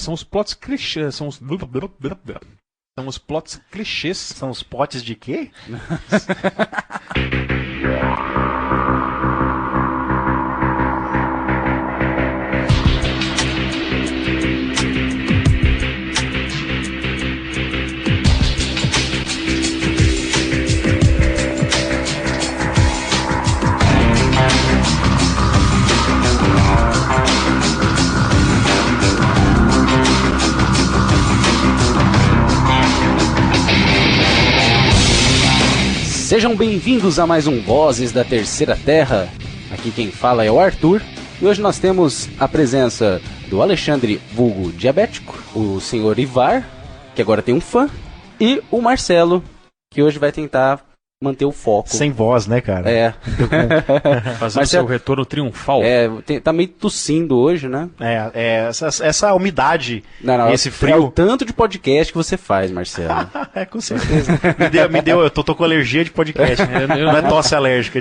São os plots clichês. São os plots clichês. São os potes de quê? Sejam bem-vindos a mais um Vozes da Terceira Terra. Aqui quem fala é o Arthur. E hoje nós temos a presença do Alexandre vulgo diabético, o senhor Ivar, que agora tem um fã, e o Marcelo, que hoje vai tentar manter o foco. Sem voz, né, cara? É. Fazendo seu retorno triunfal. Tá meio tossindo hoje, né? Essa umidade, esse frio. É o tanto de podcast que você faz, Marcelo. Com certeza. me deu, eu tô com alergia de podcast. Não é tosse alérgica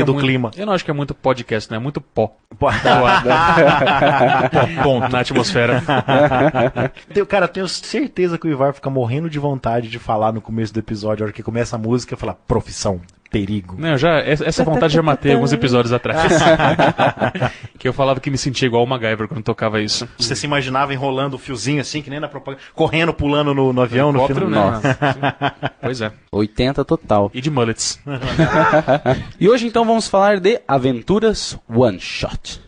do clima. Eu não acho que é muito podcast, né? É muito pó. Bom, na atmosfera. Cara, tenho certeza que o Ivar fica morrendo de vontade de falar no começo do episódio, a hora que começa a música, falar profissão, perigo. Não, essa vontade já matei alguns episódios atrás. Que eu falava que me sentia igual o MacGyver quando tocava isso. Você se imaginava enrolando o fiozinho assim, que nem na propaganda, correndo, pulando no avião, no final? Nossa. Pois é. 80 total. E de mullets. E hoje então vamos falar de aventuras one shot.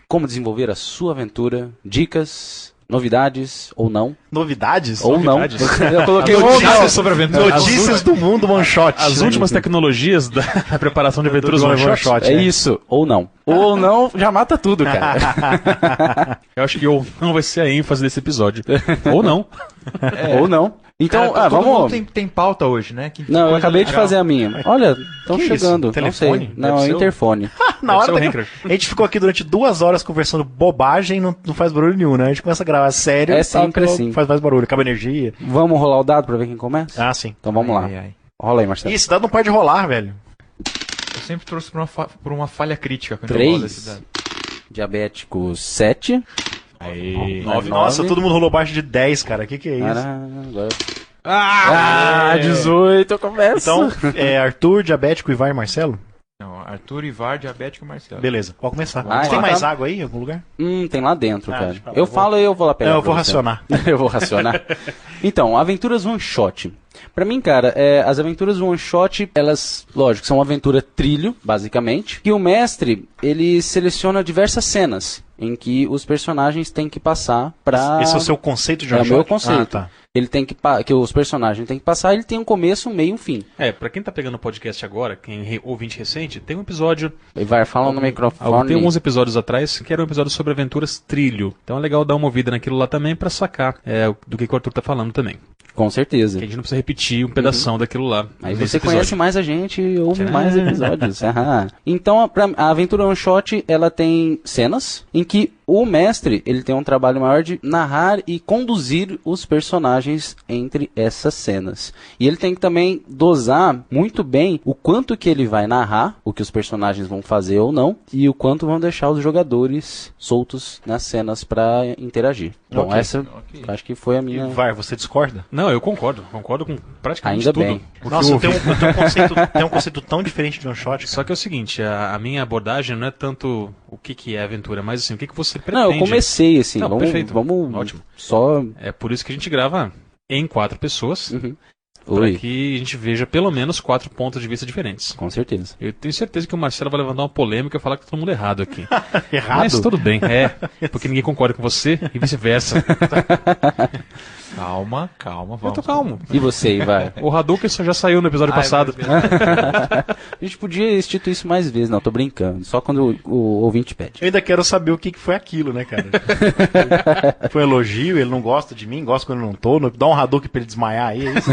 Como desenvolver a sua aventura, dicas, novidades ou não. Novidades? Ou Novidades. não. Eu coloquei notícias sobre aventura. Notícias do mundo one shot. As últimas tecnologias da preparação de aventuras one shot. É isso, ou não. Ou não, já mata tudo, cara. Eu acho que ou não vai ser a ênfase desse episódio. Ou não. Ou não. Então, cara, todo vamos... mundo tem pauta hoje, né? Não, eu acabei de fazer a minha. Olha, estão chegando. Isso? Telefone? Não sei. Não, é interfone. Na hora a gente ficou aqui durante 2 horas conversando bobagem e não faz barulho nenhum, né? A gente começa a gravar sério e sempre assim. Faz mais barulho, acaba energia. Vamos rolar o dado pra ver quem começa? Ah, sim. Então vamos lá. Rola aí, Marcelo. Esse dado não pode rolar, velho. Eu sempre trouxe por uma falha crítica quando eu rolo esse dado. Diabético 7. Aí. 9. Nossa, todo mundo rolou abaixo de 10, cara. Que é isso? Agora... 18, eu começo. Então, Arthur, diabético, Ivar e Marcelo? Não, Arthur, Ivar, diabético e Marcelo. Beleza, pode começar. Tem tem mais água aí em algum lugar? Tem lá dentro, cara. Eu falo e eu vou lá pegar. Não, eu vou racionar. Eu vou racionar. Então, aventuras one shot. Pra mim, cara, as aventuras one shot, elas, lógico, são uma aventura trilho, basicamente. E o mestre, ele seleciona diversas cenas em que os personagens têm que passar pra... Esse é o seu conceito de one shot? É o meu conceito. Tá. Ele tem que os personagens têm que passar, ele tem um começo, um meio e um fim. Pra quem tá pegando o podcast agora, quem ouvinte recente, tem um episódio... E vai falando no microfone. Tem alguns episódios atrás que era um episódio sobre aventuras trilho. Então é legal dar uma ouvida naquilo lá também pra sacar do que o Arthur tá falando também. Com certeza. Que a gente não precisa repetir um pedação daquilo lá. Aí você conhece mais a gente e ouve mais episódios. Então, a aventura one shot, ela tem cenas em que o mestre, ele tem um trabalho maior de narrar e conduzir os personagens entre essas cenas. E ele tem que também dosar muito bem o quanto que ele vai narrar, o que os personagens vão fazer ou não, e o quanto vão deixar os jogadores soltos nas cenas para interagir. Bom, acho que foi a minha... Ivar, você discorda? Não, eu concordo. Concordo com praticamente Ainda tudo. bem. Nossa, tem um conceito tão diferente de one shot, cara. Só que é o seguinte, a minha abordagem não é tanto o que é aventura, mas assim, o que você pretende. Não, eu comecei assim, não, perfeito. Vamos ótimo. Só... É por isso que a gente grava em 4 pessoas, para que a gente veja pelo menos 4 pontos de vista diferentes. Com certeza. Eu tenho certeza que o Marcelo vai levantar uma polêmica e falar que tá todo mundo errado aqui. Errado? Mas tudo bem, porque ninguém concorda com você e vice-versa. Calma, vamos. Eu tô calmo. E você, Ivar? O Hadouken já saiu no episódio passado. A gente podia instituir isso mais vezes, não, tô brincando. Só quando o ouvinte pede. Eu ainda quero saber o que foi aquilo, né, cara? Foi um elogio, ele não gosta de mim, gosta quando eu não tô. Dá um Hadouken pra ele desmaiar aí, é isso?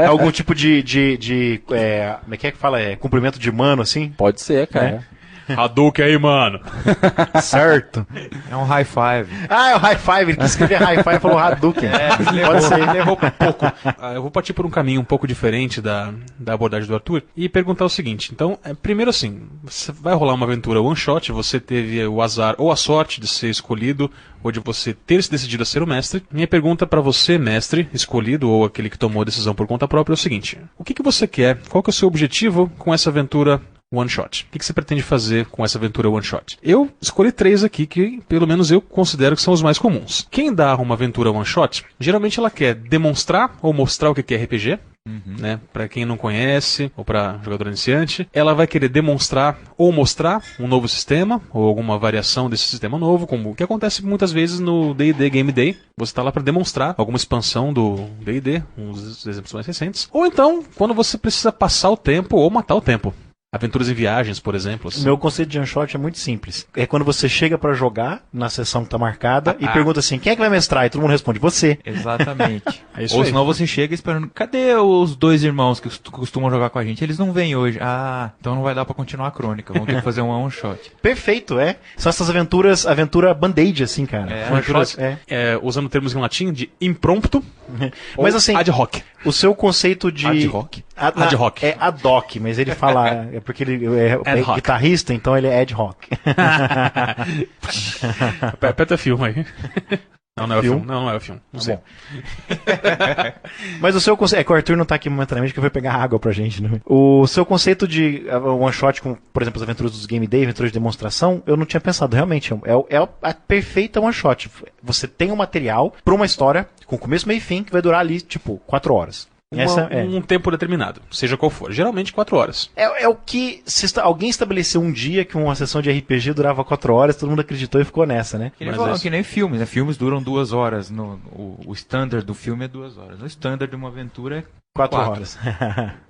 Algum tipo de como é que fala? Cumprimento de mano, assim? Pode ser, cara. Hadouken aí, mano. Certo. É um high five. Ah, é o High Five. Ele quis escrever High Five e falou Hadouken. Pode ser. Levou pouco. Eu vou partir por um caminho um pouco diferente da abordagem do Arthur e perguntar o seguinte. Então, primeiro assim, você vai rolar uma aventura one shot, você teve o azar ou a sorte de ser escolhido ou de você ter se decidido a ser o mestre. Minha pergunta para você, mestre, escolhido ou aquele que tomou a decisão por conta própria é o seguinte. O que você quer? Qual que é o seu objetivo com essa aventura one shot? O que você pretende fazer com essa aventura one shot? Eu escolhi 3 aqui que, pelo menos, eu considero que são os mais comuns. Quem dá uma aventura one shot, geralmente ela quer demonstrar ou mostrar o que é RPG. Né? Para quem não conhece ou para jogador iniciante, ela vai querer demonstrar ou mostrar um novo sistema ou alguma variação desse sistema novo, como o que acontece muitas vezes no D&D Game Day. Você está lá para demonstrar alguma expansão do D&D, uns exemplos mais recentes. Ou então, quando você precisa passar o tempo ou matar o tempo. Aventuras em viagens, por exemplo. Assim. O meu conceito de one shot é muito simples. É quando você chega pra jogar na sessão que tá marcada e pergunta assim, quem é que vai mestrar? E todo mundo responde, você. Exatamente. É isso Ou aí. senão você chega esperando, cadê os 2 irmãos que costumam jogar com a gente? Eles não vêm hoje. Ah, então não vai dar pra continuar a crônica. Vamos ter que fazer um one shot. Perfeito, é. São essas aventura band-aid, assim, cara. É, Aventuras, Usando termos em latim de impromptu Mas ou assim, ad hoc. o seu conceito de... Ad hoc? Ad hoc. É ad hoc, mas ele fala... É porque ele é Ad hoc. guitarrista, então ele é ad hoc. Aperta filme aí. Não é o Filme? filme. Não é o filme. Não sei. Bom. Mas o seu conceito... É que o Arthur não tá aqui momentaneamente, que vai pegar água pra gente, né? O seu conceito de one shot, com, por exemplo, as aventuras dos Game Day, aventuras de demonstração, eu não tinha pensado. Realmente, é a perfeita one shot. Você tem um material pra uma história com começo, meio e fim, que vai durar ali, tipo, 4 horas. Um tempo determinado, seja qual for. Geralmente 4 horas. É o que alguém estabeleceu um dia que uma sessão de RPG durava 4 horas, todo mundo acreditou e ficou nessa, né? Que nem filmes, né? Filmes duram 2 horas. O standard do filme é 2 horas. O standard de uma aventura é 4 horas.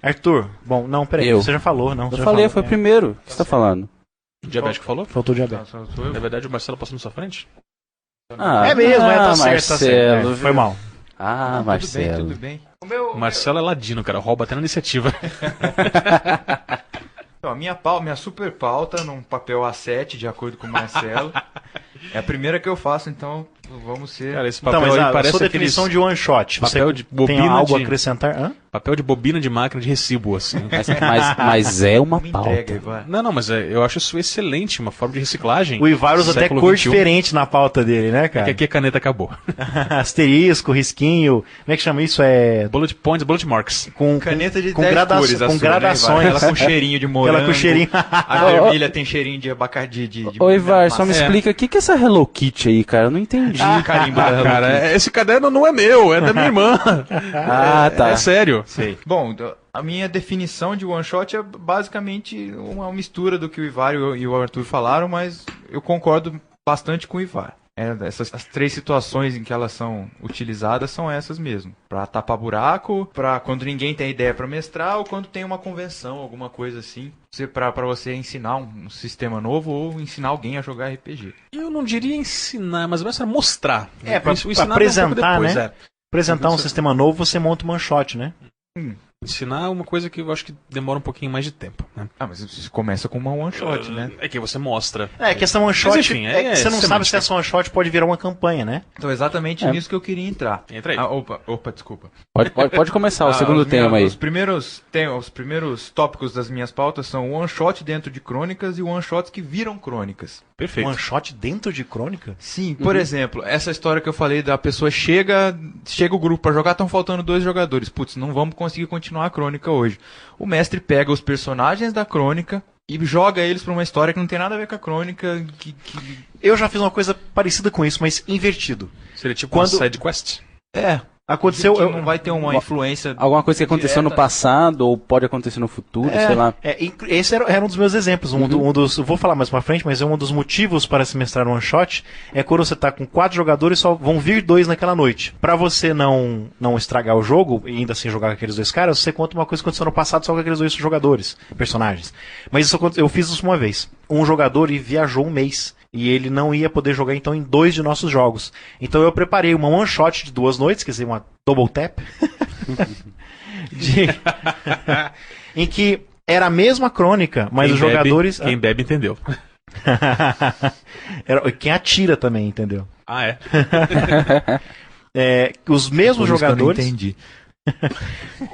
Arthur, bom, não, peraí, Eu. você já falou, não? Eu falei, foi o primeiro. O que você tá falando? O diabético falou? Faltou o diabetes. Na verdade, o Marcelo passou na sua frente? Ah, É mesmo, tá certo, Marcelo, tá certo. É, foi viu? mal. Ah, Marcelo. Tudo bem. O Marcelo é ladino, cara. Rouba até na iniciativa. Então, a minha super pauta, num papel A7, de acordo com o Marcelo. É a primeira que eu faço, então vamos ser... Cara, esse Então, papel mas aí a parece sua definição aqueles... de one shot, papel você de tem bobina algo a de- acrescentar? Hã? Papel de bobina de máquina de recibo, assim. Mas é uma Me entrega, pauta. Ivan. Não, mas eu acho isso excelente, uma forma de reciclagem. O Ivar usa até Século cor 21. diferente na pauta dele, né, Que cara? aqui a caneta acabou. Asterisco, risquinho, como é que chama isso? É... Bullet points, bullet marks. Com Caneta de com 10 grada- cores, a com sua, gradações. Né, Ivan? Ela com cheirinho de morango. Ela com cheirinho. A vermelha tem cheirinho de abacate de Ô, Ivar, só me É. explica, o que é essa Hello Kitty aí, cara? Eu não entendi. carimbo da Hello Cara, Kitty. esse caderno não é meu, é da minha irmã. Ah, tá. É sério. Sei. Bom, a minha definição de one shot é basicamente uma mistura do que o Ivar e o Arthur falaram, mas eu concordo bastante com o Ivar. As 3 situações em que elas são utilizadas são essas mesmo. Pra tapar buraco, pra quando ninguém tem ideia pra mestrar, ou quando tem uma convenção, alguma coisa assim. Pra você ensinar um sistema novo ou ensinar alguém a jogar RPG. Eu não diria ensinar, mas vai ser mostrar. É, pra Isso- ensinar apresentar, um pouco depois, né? é. Apresentar um sistema novo, você monta um one shot, né? Ensinar é uma coisa que eu acho que demora um pouquinho mais de tempo. Né? Ah, mas você começa com uma one shot, né? É que você mostra. É, que essa one shot, enfim, é que você não sabe semântica. se essa one shot pode virar uma campanha, né? Então, exatamente nisso que eu queria entrar. Entra aí. Opa, desculpa. Pode começar o segundo tema aí. Os primeiros tópicos das minhas pautas são one shot dentro de crônicas e one shots que viram crônicas. Perfeito. One shot dentro de crônica? Sim, por exemplo, essa história que eu falei da pessoa chega o grupo pra jogar, estão faltando 2 jogadores. Putz, não vamos conseguir continuar a crônica hoje. O mestre pega os personagens da crônica e joga eles pra uma história que não tem nada a ver com a crônica. Eu já fiz uma coisa parecida com isso, mas invertido. Seria tipo Quando- uma side quest? Aconteceu... que não vai ter uma influência. Alguma coisa que aconteceu no direta. passado ou pode acontecer no futuro, sei lá. Esse era um dos meus exemplos. Um dos, eu vou falar mais pra frente, mas um dos motivos para se mestrar one shot é quando você tá com 4 jogadores, só vão vir 2 naquela noite. Pra você não estragar o jogo e ainda assim jogar com aqueles 2 caras, você conta uma coisa que aconteceu no passado só com aqueles 2 jogadores, personagens. Mas eu fiz isso uma vez. Um jogador viajou um mês. E ele não ia poder jogar, então, em 2 de nossos jogos. Então eu preparei uma one shot de 2 noites, quer dizer, uma double tap. Em que Era a mesma crônica, mas os jogadores... Quem bebe entendeu. Quem atira também, entendeu? Ah, é? Os mesmos jogadores... Eu não entendi.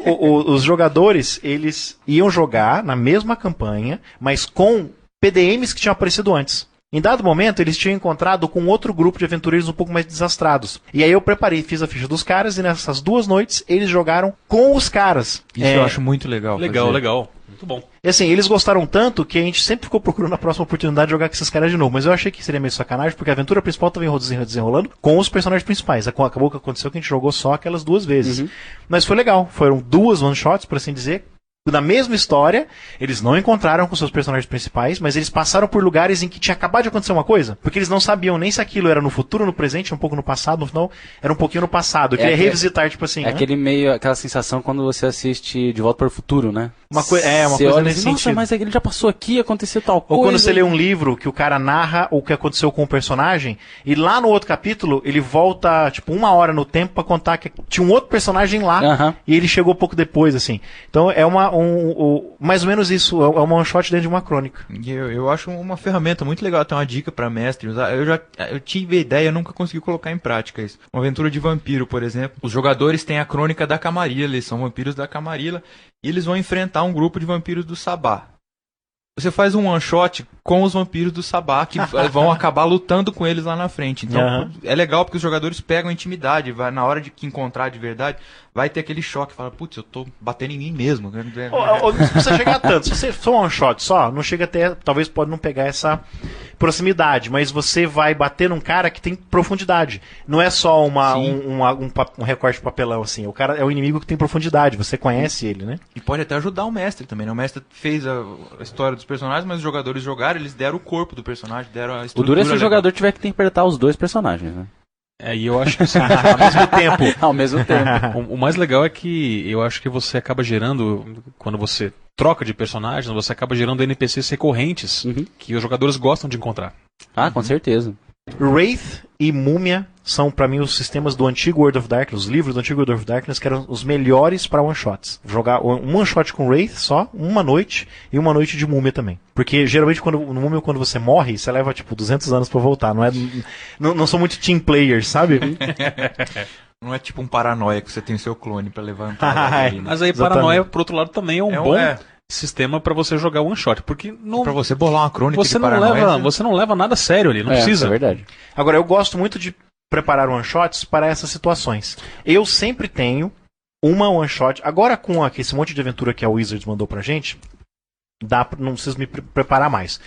Os jogadores, eles iam jogar na mesma campanha, mas com PDMs que tinham aparecido antes. Em dado momento, eles tinham encontrado com outro grupo de aventureiros um pouco mais desastrados. E aí eu preparei, fiz a ficha dos caras, e nessas 2 noites, eles jogaram com os caras. Isso eu acho muito legal. Legal. Muito bom. E assim, eles gostaram tanto que a gente sempre ficou procurando a próxima oportunidade de jogar com esses caras de novo. Mas eu achei que seria meio sacanagem, porque a aventura principal estava desenrolando com os personagens principais. Acabou que aconteceu que a gente jogou só aquelas 2 vezes. Mas foi legal. Foram 2 one-shots, por assim dizer. Na mesma história, eles não encontraram com seus personagens principais, mas eles passaram por lugares em que tinha acabado de acontecer uma coisa, porque eles não sabiam nem se aquilo era no futuro, no presente, um pouco no passado, no final, era um pouquinho no passado. Eu queria revisitar, tipo assim... aquela sensação quando você assiste De Volta para o Futuro, né? Uma coisa nesse sentido. Nossa, mas ele já passou aqui, aconteceu tal coisa. Ou quando você lê um livro que o cara narra o que aconteceu com o personagem, e lá no outro capítulo, ele volta, tipo, 1 hora no tempo pra contar que tinha um outro personagem lá, e ele chegou pouco depois, assim. Então é mais ou menos isso, é uma one shot dentro de uma crônica. Eu acho uma ferramenta muito legal, tem uma dica pra mestre usar. Eu tive a ideia, eu nunca consegui colocar em prática isso. Uma aventura de vampiro, por exemplo. Os jogadores têm a crônica da Camarilla, eles são vampiros da Camarilla, e eles vão enfrentar um grupo de vampiros do Sabá. Você faz um one shot com os vampiros do Sabá, que vão acabar lutando com eles lá na frente. Então é legal porque os jogadores pegam intimidade, na hora de que encontrar de verdade, vai ter aquele choque, fala, putz, eu tô batendo em mim mesmo. Não precisa chegar tanto. Se você for um one shot só, não chega até, talvez pode não pegar essa proximidade, mas você vai bater num cara que tem profundidade. Não é só um recorte de papelão, assim. O cara é um inimigo que tem profundidade, você conhece ele, né? E pode até ajudar o mestre também, né? O mestre fez a história dos personagens, mas os jogadores jogaram, eles deram o corpo do personagem, deram a estrutura. O duro é se o jogador tiver que interpretar os 2 personagens, né? E eu acho que sim, ao mesmo tempo. Ao mesmo tempo. O mais legal é que eu acho que você acaba gerando, quando você troca de personagens, você acaba gerando NPCs recorrentes que os jogadores gostam de encontrar. Ah, com certeza. Wraith e Múmia são, pra mim, os sistemas do antigo World of Darkness, os livros do antigo World of Darkness, que eram os melhores para one-shots. Jogar um one-shot com Wraith só, 1 noite, e 1 noite de Múmia também. Porque, geralmente, no Múmia, quando você morre, você leva, 200 anos pra voltar. Não são muito team players, sabe? Não é tipo um paranoia que você tem o seu clone pra levantar. Mas aí, paranoia, por outro lado, também é um bom sistema pra você jogar one shot, porque pra você bolar uma crônica você não leva nada sério ali, não precisa. É verdade. Agora, eu gosto muito de preparar one shots para essas situações. Eu sempre tenho uma one shot. Agora, com esse monte de aventura que a Wizards mandou pra gente, não preciso me preparar mais.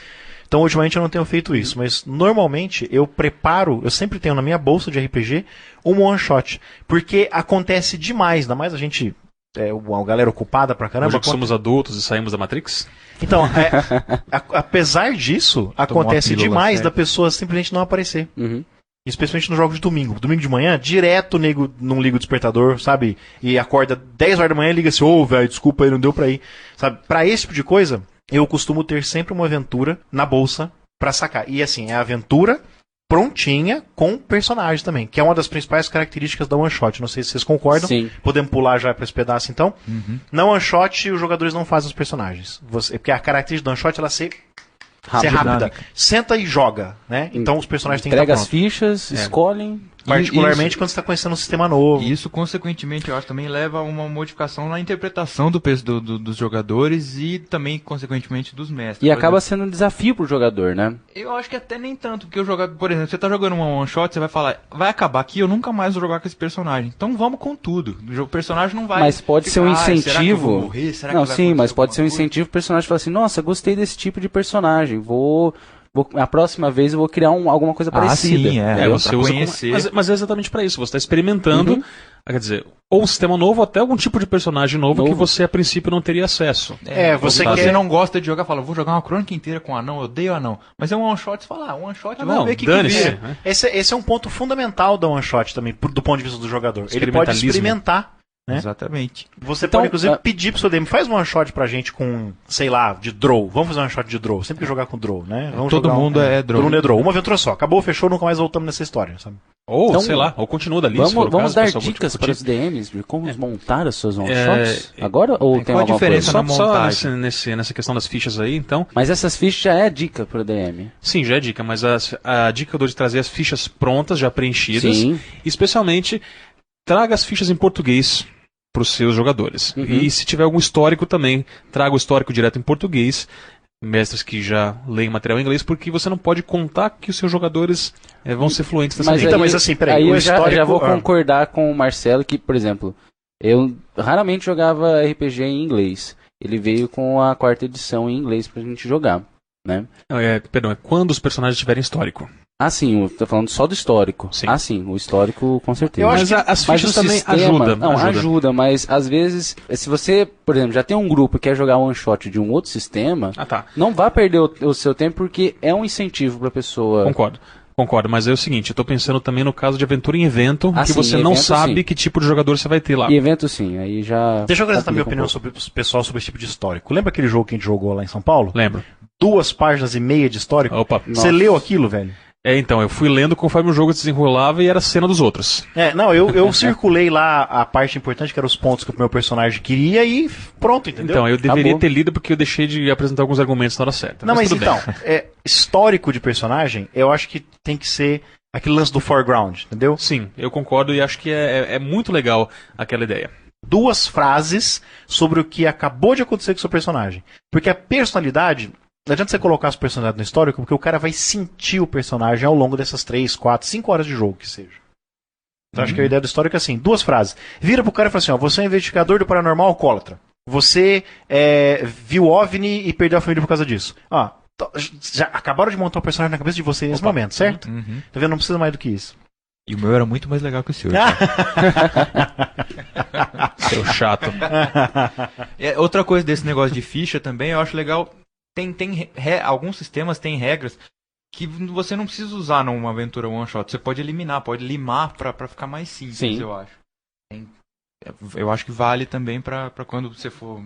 Então, ultimamente eu não tenho feito isso, mas normalmente eu sempre tenho na minha bolsa de RPG um one shot, porque acontece demais, ainda mais a gente uma galera ocupada pra caramba. Hoje que somos adultos e saímos da Matrix? Então, apesar disso, acontece demais da pessoa simplesmente não aparecer. Especialmente nos jogos de domingo. Domingo de manhã, direto o nego não liga o despertador, sabe? E acorda 10 horas da manhã e liga assim, velho, desculpa aí, não deu pra ir. Sabe? Pra esse tipo de coisa, eu costumo ter sempre uma aventura na bolsa pra sacar. E assim, é a aventura prontinha com personagens também, que é uma das principais características da one shot. Não sei se vocês concordam. Sim. Podemos pular já para esse pedaço então. Na one shot os jogadores não fazem os personagens. Porque a característica da one shot ela ser rápida. Senta e joga, né? Então os personagens têm que estar prontos. Entrega as fichas, escolhem. Particularmente quando você está conhecendo um sistema novo. E isso, consequentemente, eu acho também leva a uma modificação na interpretação dos jogadores e também, consequentemente, dos mestres. E acaba sendo um desafio pro jogador, né? Eu acho que até nem tanto, porque o jogador, por exemplo, você tá jogando uma one shot, você vai falar, vai acabar aqui, eu nunca mais vou jogar com esse personagem. Então vamos com tudo. O personagem não vai. Mas pode ser um incentivo. Será que eu vou morrer? Será não, que vai sim, mas pode ser um coisa? incentivo pro personagem falar assim, nossa, gostei desse tipo de personagem, a próxima vez eu vou criar alguma coisa parecida. Sim, você usa mas é exatamente para isso. Você está experimentando, quer dizer, ou um sistema novo, ou até algum tipo de personagem novo que você a princípio não teria acesso. Você não gosta de jogar, fala, vou jogar uma crônica inteira com anão, eu odeio anão. Mas é um one shot, você fala, one shot, vamos ver o que vira. Esse é um ponto fundamental da one shot também, do ponto de vista do jogador. Ele pode experimentar. Né? Exatamente. Você pode, inclusive, pedir pro seu DM, faz um one shot pra gente com, sei lá, de draw. Vamos fazer um one shot de draw. Sempre que jogar com draw, né? Vamos Todo mundo é draw. Todo mundo é draw. Uma aventura só. Acabou, fechou, nunca mais voltamos nessa história, sabe? Ou, Então, sei lá, ou continua dali, se for o Vamos caso, dar pessoal, dicas discutir. para os DMs de como montar as suas one-shots agora? Ou tem qual a alguma diferença coisa? na Só montagem? nessa questão das fichas aí, então. Mas essas fichas já é dica para o DM. Sim, já é dica, mas a dica que eu dou de trazer as fichas prontas, já preenchidas. Sim. Especialmente, traga as fichas em português para os seus jogadores. Uhum. E se tiver algum histórico também, traga o histórico direto em português. Mestres que já leem material em inglês, porque você não pode contar que os seus jogadores vão ser fluentes nessa língua. Então, mas assim, peraí, aí o eu já histórico- vou concordar com o Marcelo que, por exemplo, eu raramente jogava RPG em inglês. Ele veio com a 4ª edição em inglês pra gente jogar, né? Perdão, é quando os personagens tiverem histórico. Ah, sim, eu tô falando só do histórico. Sim. Ah, sim, o histórico com certeza. Eu acho Mas que- as Mas fichas o também sistema, ajudam. não, ajuda, mas às vezes, se você, por exemplo, já tem um grupo que quer jogar one shot de um outro sistema, Ah, tá. não vá perder o seu tempo porque é um incentivo pra pessoa. Concordo, mas é o seguinte, eu tô pensando também no caso de aventura em evento, Ah, que sim, você não evento, sabe sim. que tipo de jogador você vai ter lá. E evento sim, aí já. Deixa eu acrescentar minha complica um opinião pouco. sobre o pessoal sobre esse tipo de histórico. Lembra aquele jogo que a gente jogou lá em São Paulo? Lembro. 2 páginas e meia de histórico? Opa. Você leu aquilo, velho? Então, eu fui lendo conforme o jogo se desenrolava e era a cena dos outros. Não, eu circulei lá a parte importante, que eram os pontos que o meu personagem queria e pronto, entendeu? Então, eu deveria Acabou. ter lido porque eu deixei de apresentar alguns argumentos na hora certa. Não, mas tudo então, bem. histórico de personagem, eu acho que tem que ser aquele lance do foreground, entendeu? Sim, eu concordo e acho que é muito legal aquela ideia. 2 frases sobre o que acabou de acontecer com o seu personagem. Porque a personalidade, não adianta você colocar as personalidades no histórico, porque o cara vai sentir o personagem ao longo dessas 3, 4, 5 horas de jogo que seja. Então acho que a ideia do histórico é assim, 2 frases. Vira pro cara e fala assim, ó, você é um investigador do paranormal alcoólatra. Você viu OVNI e perdeu a família por causa disso. Ó, já acabaram de montar o personagem na cabeça de você nesse momento, certo? Uhum. Tá vendo? Não precisa mais do que isso. E o meu era muito mais legal que o seu. Seu chato. Outra coisa desse negócio de ficha também, eu acho legal. Alguns sistemas têm regras que você não precisa usar numa aventura one shot. Você pode eliminar, pode limar pra ficar mais simples, Sim. eu acho. Eu acho que vale também pra quando você for.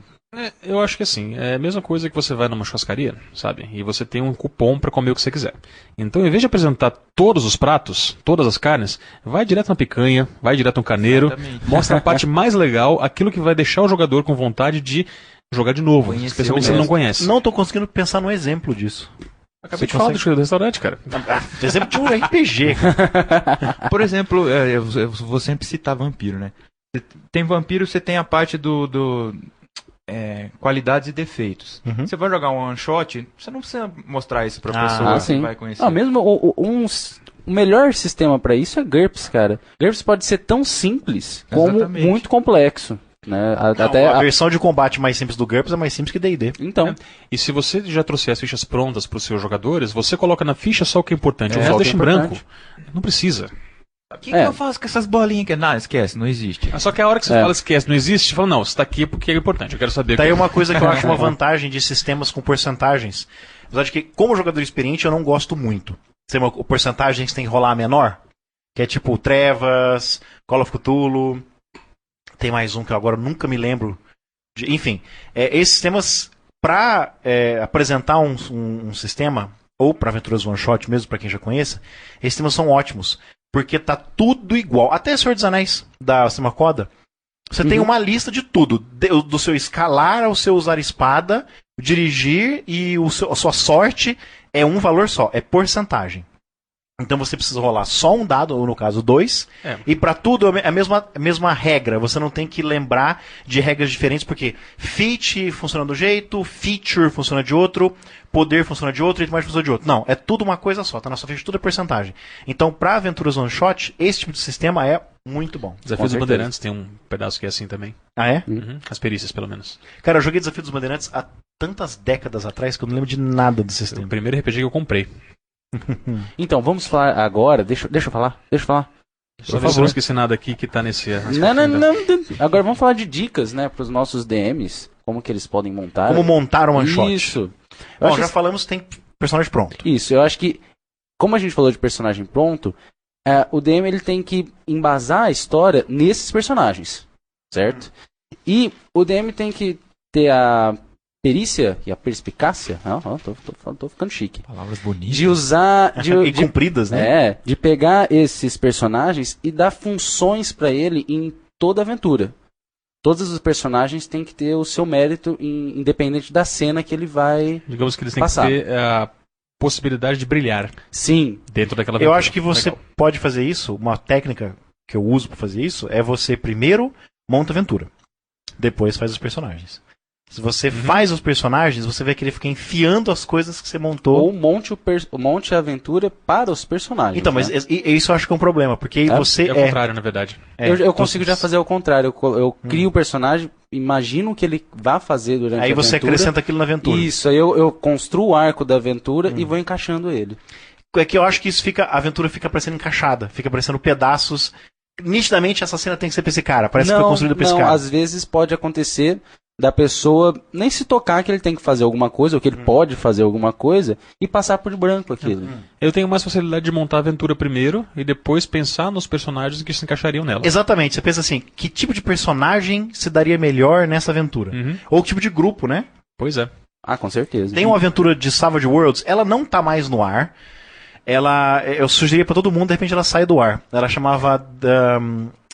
Eu acho que assim, é a mesma coisa que você vai numa churrascaria, sabe? E você tem um cupom pra comer o que você quiser. Então, em vez de apresentar todos os pratos, todas as carnes, vai direto na picanha, vai direto no carneiro, Exatamente. mostra a parte mais legal, aquilo que vai deixar o jogador com vontade de jogar de novo, Conhecer especialmente o se ele não mestre. conhece. Não tô conseguindo pensar num exemplo disso. Acabei de falar do restaurante, cara. Exemplo de um RPG, cara. Por exemplo, eu vou sempre citar vampiro, né? Tem vampiro, você tem a parte do qualidades e defeitos. Uhum. Você vai jogar um one shot, você não precisa mostrar isso pra Ah, pessoa que sim. vai conhecer. Ah, mesmo o melhor sistema pra isso é GURPS, cara. GURPS pode ser tão simples como Exatamente. muito complexo. Né? A versão de combate mais simples do GURPS é mais simples que D&D. Então, E se você já trouxer as fichas prontas para os seus jogadores, você coloca na ficha só o que é importante. O só resto o que deixa é em branco. importante. Não precisa. O que É. eu faço com essas bolinhas aqui? Não, esquece, não existe. Só que a hora que você fala esquece, não existe, você fala, não, você está aqui porque é importante, eu quero saber. Daí uma coisa que eu acho uma vantagem de sistemas com porcentagens. Apesar de que, como jogador experiente, eu não gosto muito. Tem uma porcentagem que você tem que rolar a menor, que é tipo Trevas, Call of Cthulhu. Tem mais um que eu agora nunca me lembro. Enfim, esses sistemas, para apresentar um sistema, ou para aventuras one shot mesmo, para quem já conheça, esses sistemas são ótimos. Porque tá tudo igual. Até Senhor dos Anéis, da Sistema Coda, você tem uma lista de tudo. Do seu escalar ao seu usar espada, dirigir e a sua sorte é um valor só, é porcentagem. Então você precisa rolar só um dado, ou no caso 2, e para tudo é a mesma regra. Você não tem que lembrar de regras diferentes, porque feat funciona de um jeito, feature funciona de outro, poder funciona de outro, e mais funciona de outro. Não, é tudo uma coisa só, tá na sua ficha, tudo é porcentagem. Então, para aventuras one shot, esse tipo de sistema é muito bom. Desafio Com dos certeza. Bandeirantes tem um pedaço que é assim também. Ah, é? Uhum. As perícias, pelo menos. Cara, eu joguei Desafio dos Bandeirantes há tantas décadas atrás que eu não lembro de nada do O sistema. primeiro RPG que eu comprei. então, vamos falar agora. Deixa eu falar. Só ver se eu não esqueci nada aqui que tá nesse... Não. Agora vamos falar de dicas, né, para os nossos DMs, como que eles podem montar. Como montar um one shot. Isso. Eu Bom, acho já que- falamos que tem personagem pronto. Isso, eu acho que, como a gente falou de personagem pronto, o DM ele tem que embasar a história nesses personagens, certo? E o DM tem que ter perícia e a perspicácia, tô ficando chique. Palavras bonitas. De usar... E compridas, né? De pegar esses personagens e dar funções pra ele em toda a aventura. Todos os personagens têm que ter o seu mérito independente da cena que ele vai Digamos que eles têm passar. que ter a possibilidade de brilhar Sim. dentro daquela Eu aventura. acho que você Legal. pode fazer isso, uma técnica que eu uso pra fazer isso, é você primeiro monta a aventura, depois faz os personagens. Se você faz os personagens, você vai querer ficar enfiando as coisas que você montou. Ou monte a aventura para os personagens. Então, mas né? isso eu acho que é um problema, porque aí você É o contrário, na verdade. Eu consigo já fazer o contrário. Eu crio o personagem, imagino o que ele vai fazer durante a Aí aventura. você acrescenta aquilo na aventura. Isso, aí eu construo o arco da aventura e vou encaixando ele. É que eu acho que a aventura fica parecendo encaixada, fica parecendo pedaços. Nitidamente essa cena tem que ser pra esse cara, parece que foi construída pra esse cara. Às vezes pode acontecer da pessoa nem se tocar que ele tem que fazer alguma coisa, ou que ele pode fazer alguma coisa, e passar por branco aquilo. Eu tenho mais facilidade de montar a aventura primeiro e depois pensar nos personagens que se encaixariam nela. Exatamente, você pensa assim, que tipo de personagem se daria melhor nessa aventura? Ou que tipo de grupo, né? Pois é. Ah, com certeza. Tem uma aventura de Savage Worlds, ela não tá mais no ar. Eu sugeriria pra todo mundo, de repente ela sai do ar. Ela chamava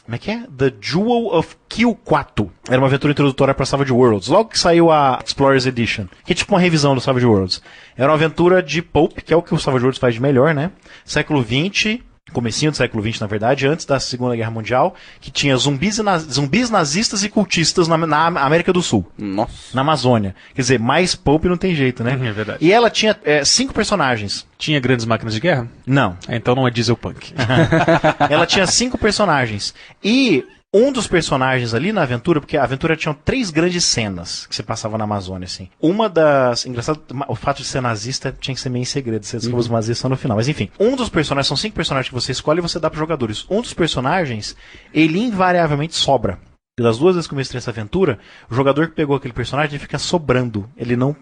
como é que é? The Jewel of Kill-Quatu. Era uma aventura introdutória para Savage Worlds. Logo que saiu a Explorers Edition, que é tipo uma revisão do Savage Worlds. Era uma aventura de pulp, que é o que o Savage Worlds faz de melhor, né? Século XX, comecinho do século XX, na verdade, antes da Segunda Guerra Mundial, que tinha zumbis nazistas e cultistas na América do Sul. Nossa. Na Amazônia. Quer dizer, mais pulp não tem jeito, né? É verdade. E ela tinha 5 personagens. Tinha grandes máquinas de guerra? Não. Então não é dieselpunk. Ela tinha 5 personagens. E um dos personagens ali na aventura, porque a aventura tinha 3 grandes cenas que você passava na Amazônia, assim. Uma das... Engraçado, o fato de ser nazista tinha que ser meio em segredo. Você descobre os nazistas só no final. Mas enfim, um dos personagens, são 5 personagens que você escolhe e você dá para jogadores. Um dos personagens, ele invariavelmente sobra. Das 2 vezes que eu mestrei essa aventura, o jogador que pegou aquele personagem fica sobrando. Ele não...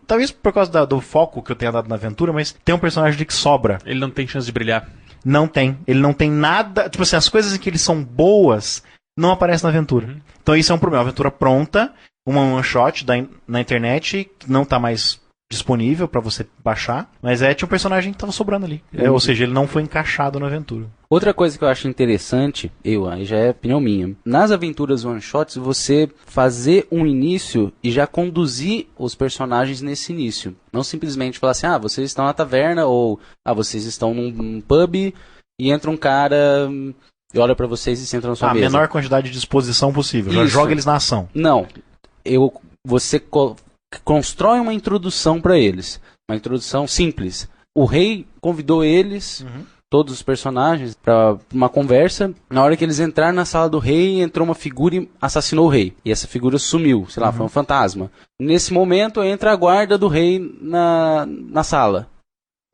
Talvez por causa do foco que eu tenha dado na aventura, mas tem um personagem que sobra. Ele não tem chance de brilhar. Não tem. Ele não tem nada... Tipo assim, as coisas em que eles são boas não aparecem na aventura. Então isso é um problema. Uma aventura pronta, uma one shot na internet, que não está mais disponível para você baixar, mas tinha um personagem que estava sobrando ali. Ou seja, ele não foi encaixado na aventura. Outra coisa que eu acho interessante, aí já é opinião minha, nas aventuras one-shots, você fazer um início e já conduzir os personagens nesse início. Não simplesmente falar assim, vocês estão na taverna, ou vocês estão num pub e entra um cara e olha pra vocês e senta na sua mesa. A menor quantidade de exposição possível. Já Isso. joga eles na ação. Não. Você constrói uma introdução pra eles. Uma introdução simples. O rei convidou eles... todos os personagens para uma conversa. Na hora que eles entraram na sala do rei, entrou uma figura e assassinou o rei. E essa figura sumiu, sei lá, foi um fantasma. Nesse momento entra a guarda do rei na sala,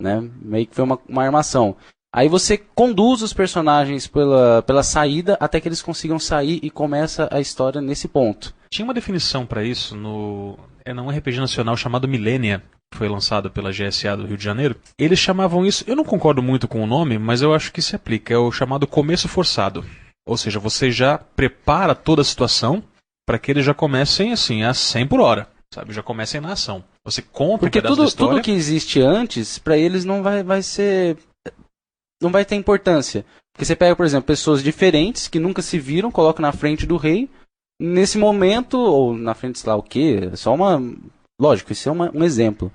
né? Meio que foi uma armação. Aí você conduz os personagens pela saída até que eles consigam sair e começa a história nesse ponto. Tinha uma definição para isso num RPG nacional chamado Millennia, que foi lançado pela GSA do Rio de Janeiro. Eles chamavam isso, eu não concordo muito com o nome, mas eu acho que se aplica, é o chamado começo forçado. Ou seja, você já prepara toda a situação para que eles já comecem assim, a 100 por hora, sabe? Já comecem na ação. Você conta porque um pedaço da história. Tudo que existe antes, para eles não vai ser... não vai ter importância. Porque você pega, por exemplo, pessoas diferentes que nunca se viram, coloca na frente do rei. Nesse momento, ou na frente, sei lá o quê, só uma... Lógico, isso é um exemplo.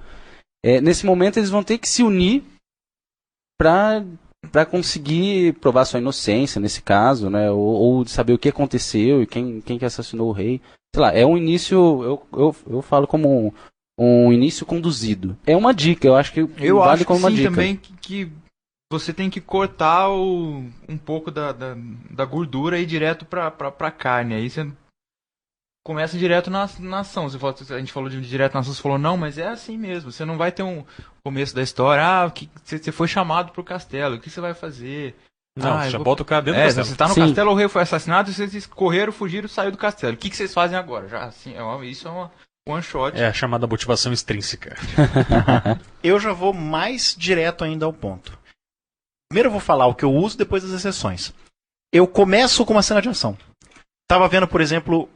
Nesse momento, eles vão ter que se unir para conseguir provar sua inocência, nesse caso, né? Ou saber o que aconteceu e quem que assassinou o rei. Sei lá, é um início... Eu falo como um início conduzido. É uma dica, eu acho que vale como uma dica. Também que você tem que cortar um pouco da gordura e ir direto pra carne. Aí você começa direto na ação. A gente falou de direto na ação, você falou, não, mas é assim mesmo. Você não vai ter um começo da história, você foi chamado pro castelo, o que você vai fazer? Não, já bota o cara dentro do castelo. Você tá no castelo, o rei foi assassinado, vocês correram, fugiram, saiu do castelo. O que vocês fazem agora? Já, assim, isso é uma one shot. É a chamada motivação extrínseca. Eu já vou mais direto ainda ao ponto. Primeiro eu vou falar o que eu uso, depois as exceções. Eu começo com uma cena de ação. Tava vendo, por exemplo,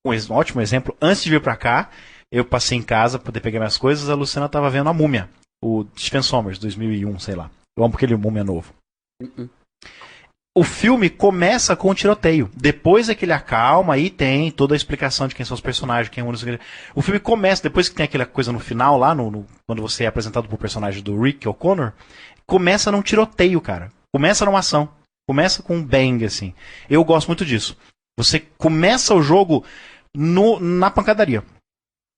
um ótimo exemplo, antes de vir pra cá, eu passei em casa pra poder pegar minhas coisas, a Luciana tava vendo a Múmia, o Stephen Sommers, 2001, sei lá. Eu amo aquele Múmia novo. O filme começa com um tiroteio. Depois é que ele acalma, aí tem toda a explicação de quem são os personagens, quem é o... O filme começa, depois que tem aquela coisa no final, lá, quando você é apresentado pro personagem do Rick O'Connor, começa num tiroteio, cara. Começa numa ação. Começa com um bang, assim. Eu gosto muito disso. Você começa o jogo na pancadaria.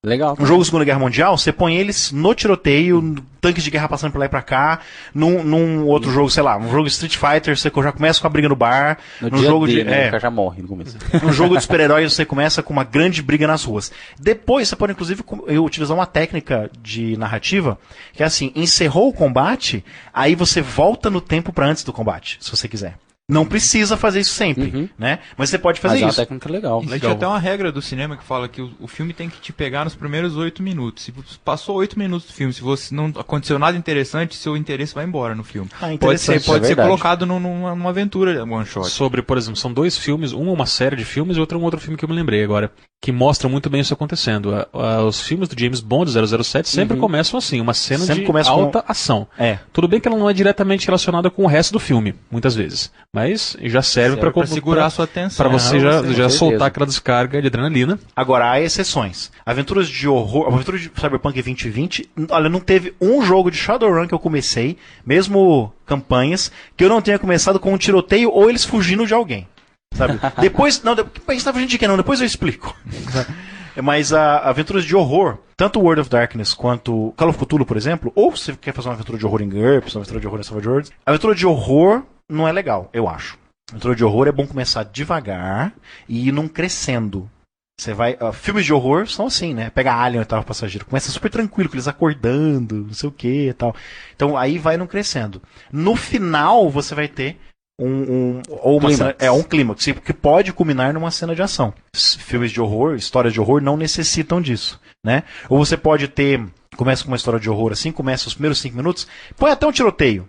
Legal. Um jogo da Segunda Guerra Mundial, você põe eles no tiroteio, tanques de guerra passando por lá e pra cá, num outro jogo, sei lá, um jogo Street Fighter, você já começa com a briga no bar, num jogo de... Né? O cara já morre no começo. Num jogo de super-heróis, você começa com uma grande briga nas ruas. Depois, você pode, inclusive, utilizar uma técnica de narrativa, que é assim, encerrou o combate, aí você volta no tempo pra antes do combate, se você quiser. Não precisa fazer isso sempre, né? Mas você pode fazer isso. Mas é uma técnica legal. Existe até uma regra do cinema que fala que o filme tem que te pegar nos primeiros 8 minutos. Se passou 8 minutos do filme, se você não aconteceu nada interessante, seu interesse vai embora no filme. Pode ser colocado numa aventura, one shot. Sobre, por exemplo, são 2 filmes, um é uma série de filmes e outro é um outro filme que eu me lembrei agora, que mostra muito bem isso acontecendo. Os filmes do James Bond 007 sempre começam assim, uma cena sempre de alta ação. Tudo bem que ela não é diretamente relacionada com o resto do filme, muitas vezes. Mas já serve para segurar a sua atenção. Para você já soltar aquela descarga de adrenalina. Agora, há exceções. Aventuras de horror... A aventura de Cyberpunk 2020... Olha, não teve um jogo de Shadowrun que eu comecei, mesmo campanhas, que eu não tenha começado com um tiroteio ou eles fugindo de alguém. Sabe? Depois... Não, a gente tá fugindo de quem? Não, depois eu explico. Mas aventuras de horror, tanto World of Darkness quanto Call of Cthulhu, por exemplo, ou se você quer fazer uma aventura de horror em GURPS, uma aventura de horror em Savage Worlds, a aventura de horror não é legal, eu acho. A aventura de horror é bom começar devagar e ir num crescendo. Você vai... filmes de horror são assim, né? Pega Alien, Oitavo Passageiro. Começa super tranquilo, com eles acordando, não sei o que e tal. Então aí vai num crescendo. No final você vai ter um clímax, que pode culminar numa cena de ação. Filmes de horror, histórias de horror não necessitam disso, né? Ou você pode ter... Começa com uma história de horror assim, começa os primeiros 5 minutos, põe até um tiroteio.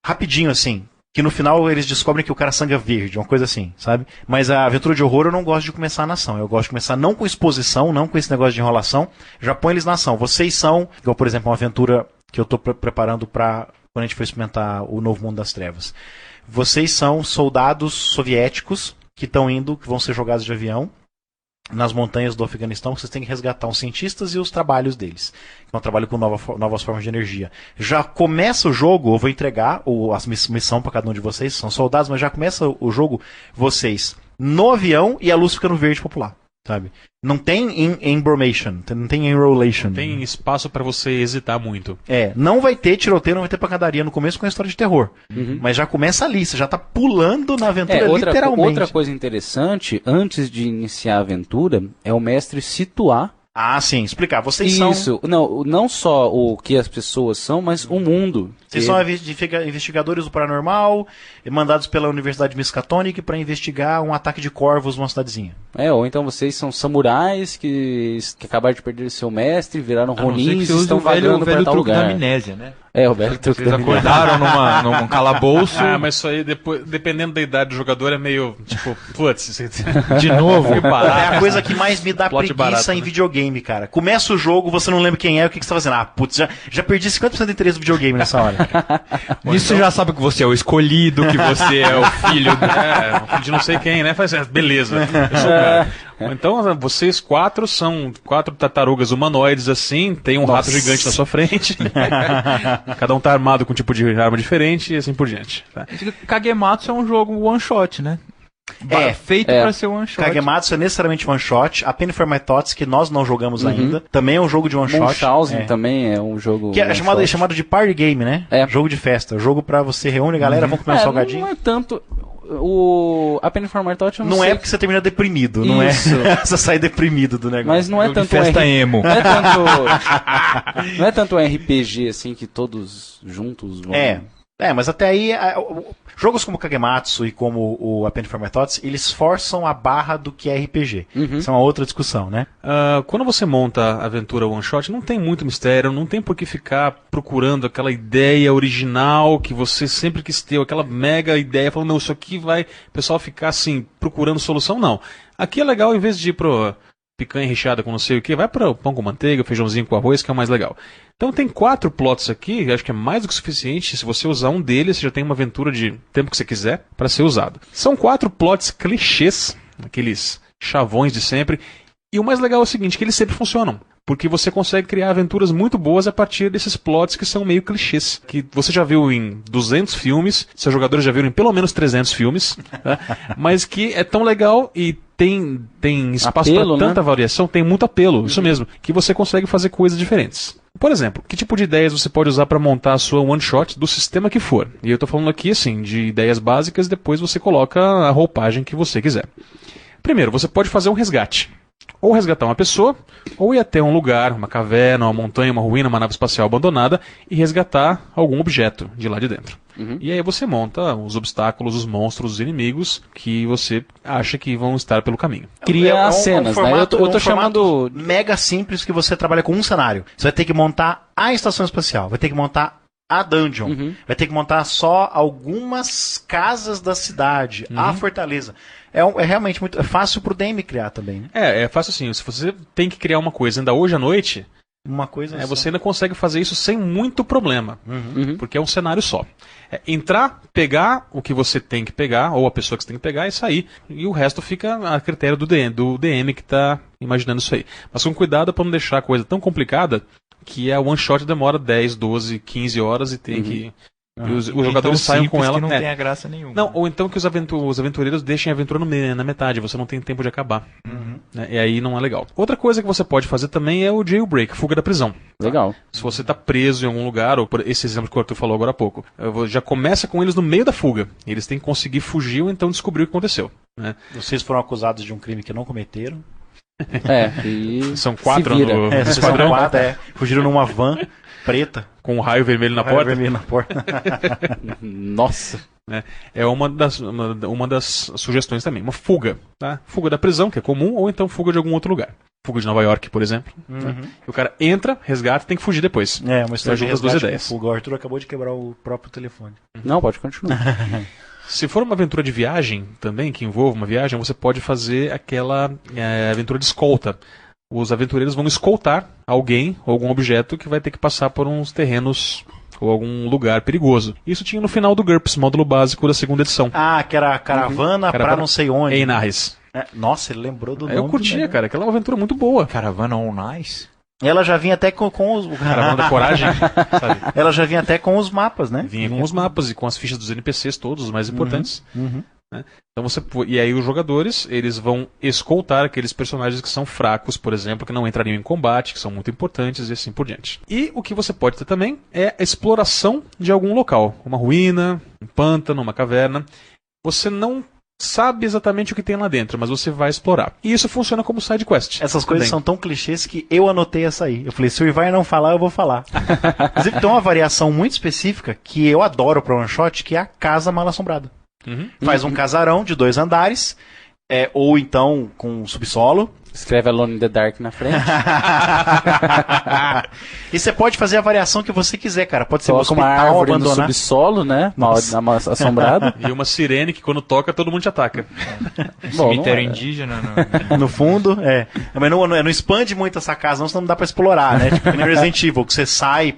Rapidinho assim. Que no final eles descobrem que o cara sangue é verde, uma coisa assim, sabe? Mas a aventura de horror eu não gosto de começar na ação. Eu gosto de começar não com exposição, não com esse negócio de enrolação. Já põe eles na ação. Vocês são, igual por exemplo, uma aventura que eu estou preparando para quando a gente for experimentar o Novo Mundo das Trevas. Vocês são soldados soviéticos que vão ser jogados de avião nas montanhas do Afeganistão, que vocês têm que resgatar os cientistas e os trabalhos deles. Que é um trabalho com novas formas de energia. Já começa o jogo, eu vou entregar a missão para cada um de vocês, são soldados, mas já começa o jogo vocês no avião e a luz fica no verde popular, sabe? Não tem embromation, não tem enrolation. Tem espaço para você hesitar muito. Não vai ter tiroteio, não vai ter pancadaria no começo com a história de terror. Mas já começa ali, você já tá pulando na aventura literalmente. Outra coisa interessante, antes de iniciar a aventura, é o mestre situar. Ah, sim, explicar. Vocês são... Isso, não só o que as pessoas são, mas o mundo. Vocês são investigadores do paranormal, mandados pela Universidade Miskatonic para investigar um ataque de corvos numa cidadezinha. Ou então vocês são samurais que acabaram de perder seu mestre, viraram ronins e estão vagando para tal lugar. Da amnésia, né? O velho truque da amnésia. Vocês acordaram num calabouço. Mas isso aí, depois, dependendo da idade do jogador, é meio, tipo, putz, de novo. É a coisa que mais me dá preguiça em videogame, cara. Começa o jogo, você não lembra quem é, o que você tá fazendo? Putz, já perdi 50% do interesse do videogame nessa hora. Nisso você já sabe que você é o escolhido, que você é o filho de não sei quem, né? Beleza, eu sou o cara. Então, vocês 4 são 4 tartarugas humanoides assim, tem um rato gigante na sua frente. Cada um tá armado com um tipo de arma diferente e assim por diante. Tá? Kagematsu é um jogo one shot, né? Feito pra ser one shot. Kagematsu é necessariamente one shot. A Penny for My Thoughts, que nós não jogamos ainda, também é um jogo de one shot. Munchausen também é um jogo. Que é chamado de party game, né? Jogo de festa. Jogo pra você reúne a galera, vão comer um salgadinho. Não é tanto. A Penny for My Thoughts eu não sei. É porque você termina deprimido, não é? Você sai deprimido do negócio. Mas não é tanto festa emo. Não é tanto um RPG assim que todos juntos vão. Mas até aí, jogos como Kagematsu e como o A Penny for My Thoughts, eles forçam a barra do que é RPG. Isso é uma outra discussão, né? Quando você monta a aventura one shot, não tem muito mistério, não tem por que ficar procurando aquela ideia original que você sempre quis ter, aquela mega ideia, falando, não, isso aqui vai o pessoal ficar assim, procurando solução, não. Aqui é legal, em vez de ir pro picanha recheada com não sei o que, vai para pão com manteiga, feijãozinho com arroz, que é o mais legal. Então tem 4 plots aqui, acho que é mais do que suficiente. Se você usar um deles, você já tem uma aventura de tempo que você quiser para ser usado. São 4 plots clichês, aqueles chavões de sempre. E o mais legal é o seguinte, que eles sempre funcionam. Porque você consegue criar aventuras muito boas a partir desses plots que são meio clichês. Que você já viu em 200 filmes, seus jogadores já viram em pelo menos 300 filmes, tá? Mas que é tão legal e tem espaço para tanta variação, tem muito apelo, isso mesmo, que você consegue fazer coisas diferentes. Por exemplo, que tipo de ideias você pode usar para montar a sua one-shot do sistema que for? E eu estou falando aqui, assim, de ideias básicas, depois você coloca a roupagem que você quiser. Primeiro, você pode fazer um resgate. Ou resgatar uma pessoa, ou ir até um lugar, uma caverna, uma montanha, uma ruína, uma nave espacial abandonada e resgatar algum objeto de lá de dentro. E aí você monta os obstáculos, os monstros, os inimigos que você acha que vão estar pelo caminho. Cria as cenas, formato, né? Eu tô chamando... mega simples que você trabalha com um cenário. Você vai ter que montar a estação espacial, vai ter que montar a dungeon, vai ter que montar só algumas casas da cidade, a fortaleza. É realmente muito fácil pro DM criar também. Né? É fácil assim. Se você tem que criar uma coisa ainda hoje à noite, uma coisa você ainda consegue fazer isso sem muito problema. Porque é um cenário só. Entrar, pegar o que você tem que pegar, ou a pessoa que você tem que pegar e sair. E o resto fica a critério do DM que está imaginando isso aí. Mas com cuidado para não deixar a coisa tão complicada que a one shot demora 10, 12, 15 horas e tem que... E os jogadores saiam com ela. Que não tem a graça nenhuma. Não, ou então que os aventureiros deixem a aventura na metade, você não tem tempo de acabar. Né? E aí não é legal. Outra coisa que você pode fazer também é o jailbreak, fuga da prisão. Legal. Se você está preso em algum lugar, ou por esse exemplo que o Arthur falou agora há pouco, já começa com eles no meio da fuga. Eles têm que conseguir fugir ou então descobrir o que aconteceu. Né? Vocês foram acusados de um crime que não cometeram. São 4 no esquadrão. Fugiram numa van preta. Com um raio vermelho na porta. Vermelho na porta. Nossa. É uma das sugestões também. Uma fuga. Tá? Fuga da prisão, que é comum, ou então fuga de algum outro lugar. Fuga de Nova York, por exemplo. Né? O cara entra, resgata e tem que fugir depois. É, uma história de resgate duas ideias. Fuga. O Arthur acabou de quebrar o próprio telefone. Não, pode continuar. Se for uma aventura de viagem também, que envolva uma viagem, você pode fazer aquela aventura de escolta. Os aventureiros vão escoltar alguém ou algum objeto que vai ter que passar por uns terrenos ou algum lugar perigoso. Isso tinha no final do GURPS, módulo básico da 2ª edição. Ah, que era caravana pra não sei onde. Einarres. Nossa, ele lembrou do nome. Eu curtia, cara. Aquela é uma aventura muito boa. Caravana on Ice? Ela já vinha até com os... Caravana da Coragem, sabe? Ela já vinha até com os mapas, né? Vinha com os mapas e com as fichas dos NPCs todos, os mais importantes. Né? Então e aí os jogadores, eles vão escoltar aqueles personagens que são fracos, por exemplo, que não entrariam em combate, que são muito importantes e assim por diante. E o que você pode ter também é a exploração de algum local, uma ruína, um pântano, uma caverna. Você não sabe exatamente o que tem lá dentro, mas você vai explorar. E isso funciona como side quest. Essas coisas são tão clichês que eu anotei essa aí. Eu falei, se o Ivar não falar, eu vou falar. Inclusive tem uma variação muito específica que eu adoro para one shot, que é a Casa Mal Assombrada. Faz um casarão de 2 andares, ou então com um subsolo. Escreve Alone in the Dark na frente. E você pode fazer a variação que você quiser, cara. Pode ser um Coloca hospital uma árvore abandonado. no subsolo, né? Mal assombrado. E uma sirene que quando toca, todo mundo te ataca. Bom, Cemitério indígena. No fundo, Mas não expande muito essa casa, não, senão não dá pra explorar, né? Tipo, no Resident Evil, que você sai,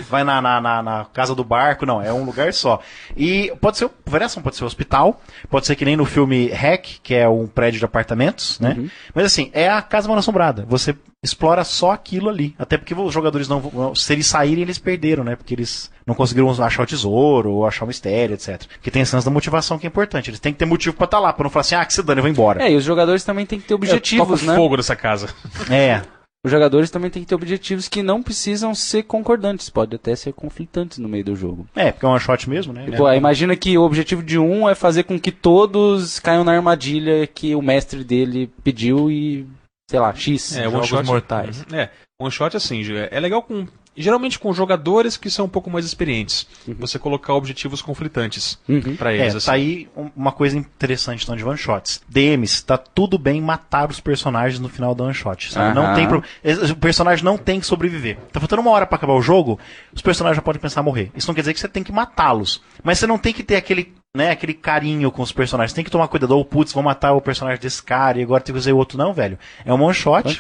vai na casa do barco. Não, é um lugar só. E pode ser, variação pode ser hospital, pode ser que nem no filme Hack, que é um prédio de apartamentos, né? Mas assim, é a Casa Mal Assombrada. Você explora só aquilo ali. Até porque os jogadores não vão... Se eles saírem, eles perderam, né? Porque eles não conseguiram achar o tesouro, ou achar o mistério, etc. Porque tem a senso da motivação que é importante. Eles têm que ter motivo pra estar lá, pra não falar assim, que se dane, eu vou embora. E os jogadores também têm que ter objetivos, né? Fogo nessa casa. Os jogadores também têm que ter objetivos que não precisam ser concordantes, pode até ser conflitantes no meio do jogo. Porque é um one shot mesmo, né? Tipo, imagina que o objetivo de um é fazer com que todos caiam na armadilha que o mestre dele pediu e, sei lá, X. One shot mortais. One shot assim, é legal geralmente com jogadores que são um pouco mais experientes. Você colocar objetivos conflitantes pra eles. Assim. Tá aí uma coisa interessante então de one shots. DMs, tá tudo bem matar os personagens no final da one shot. Sabe? Não tem o personagem não tem que sobreviver. Tá faltando 1 hora pra acabar o jogo, os personagens já podem pensar em morrer. Isso não quer dizer que você tem que matá-los. Mas você não tem que ter aquele né, aquele carinho com os personagens. Tem que tomar cuidado. Ou, putz, vou matar o personagem desse cara e agora tem que fazer o outro. Não, velho. É um one shot.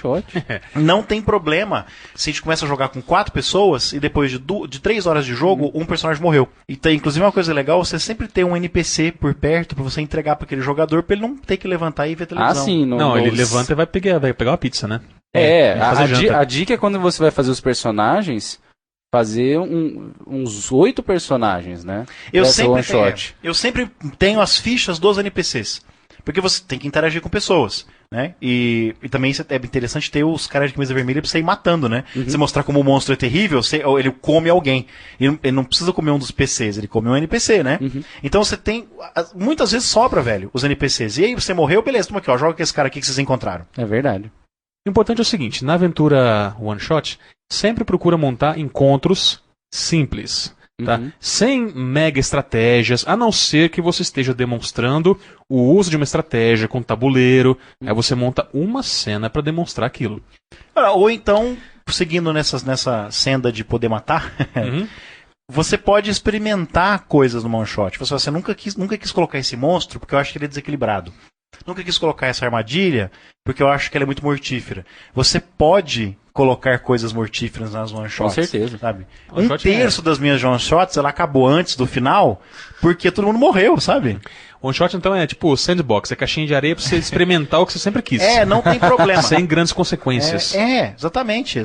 Não tem problema se a gente começa a jogar com 4 pessoas e depois de 3 horas de jogo, um personagem morreu. E tem, inclusive, uma coisa legal, você sempre ter um NPC por perto pra você entregar pra aquele jogador pra ele não ter que levantar e ver televisão. Ah, sim. Não, ele levanta e vai pegar uma pizza, né? A dica é quando você vai fazer os personagens, fazer uns 8 personagens, né? Eu sempre tenho as fichas dos NPCs. Porque você tem que interagir com pessoas, né? E também é interessante ter os caras de camisa vermelha pra você ir matando, né? Você mostrar como o monstro é terrível, ele come alguém. Ele não precisa comer um dos PCs, ele come um NPC, né? Então você tem... Muitas vezes sobra, velho, os NPCs. E aí você morreu, beleza, toma aqui, ó, joga com esse cara aqui que vocês encontraram. É verdade. O importante é o seguinte, na aventura One Shot, sempre procura montar encontros simples, tá? Sem mega estratégias, a não ser que você esteja demonstrando o uso de uma estratégia com tabuleiro, aí você monta uma cena para demonstrar aquilo. Ou então, seguindo nessa senda de poder matar, você pode experimentar coisas no One Shot. Você nunca quis colocar esse monstro porque eu acho que ele é desequilibrado. Nunca quis colocar essa armadilha porque eu acho que ela é muito mortífera. Você pode colocar coisas mortíferas nas one shots. Com certeza. Sabe? Um terço das minhas one shots ela acabou antes do final porque todo mundo morreu, sabe? One shot então é tipo sandbox, é caixinha de areia pra você experimentar o que você sempre quis. Não tem problema. Sem grandes consequências. Exatamente.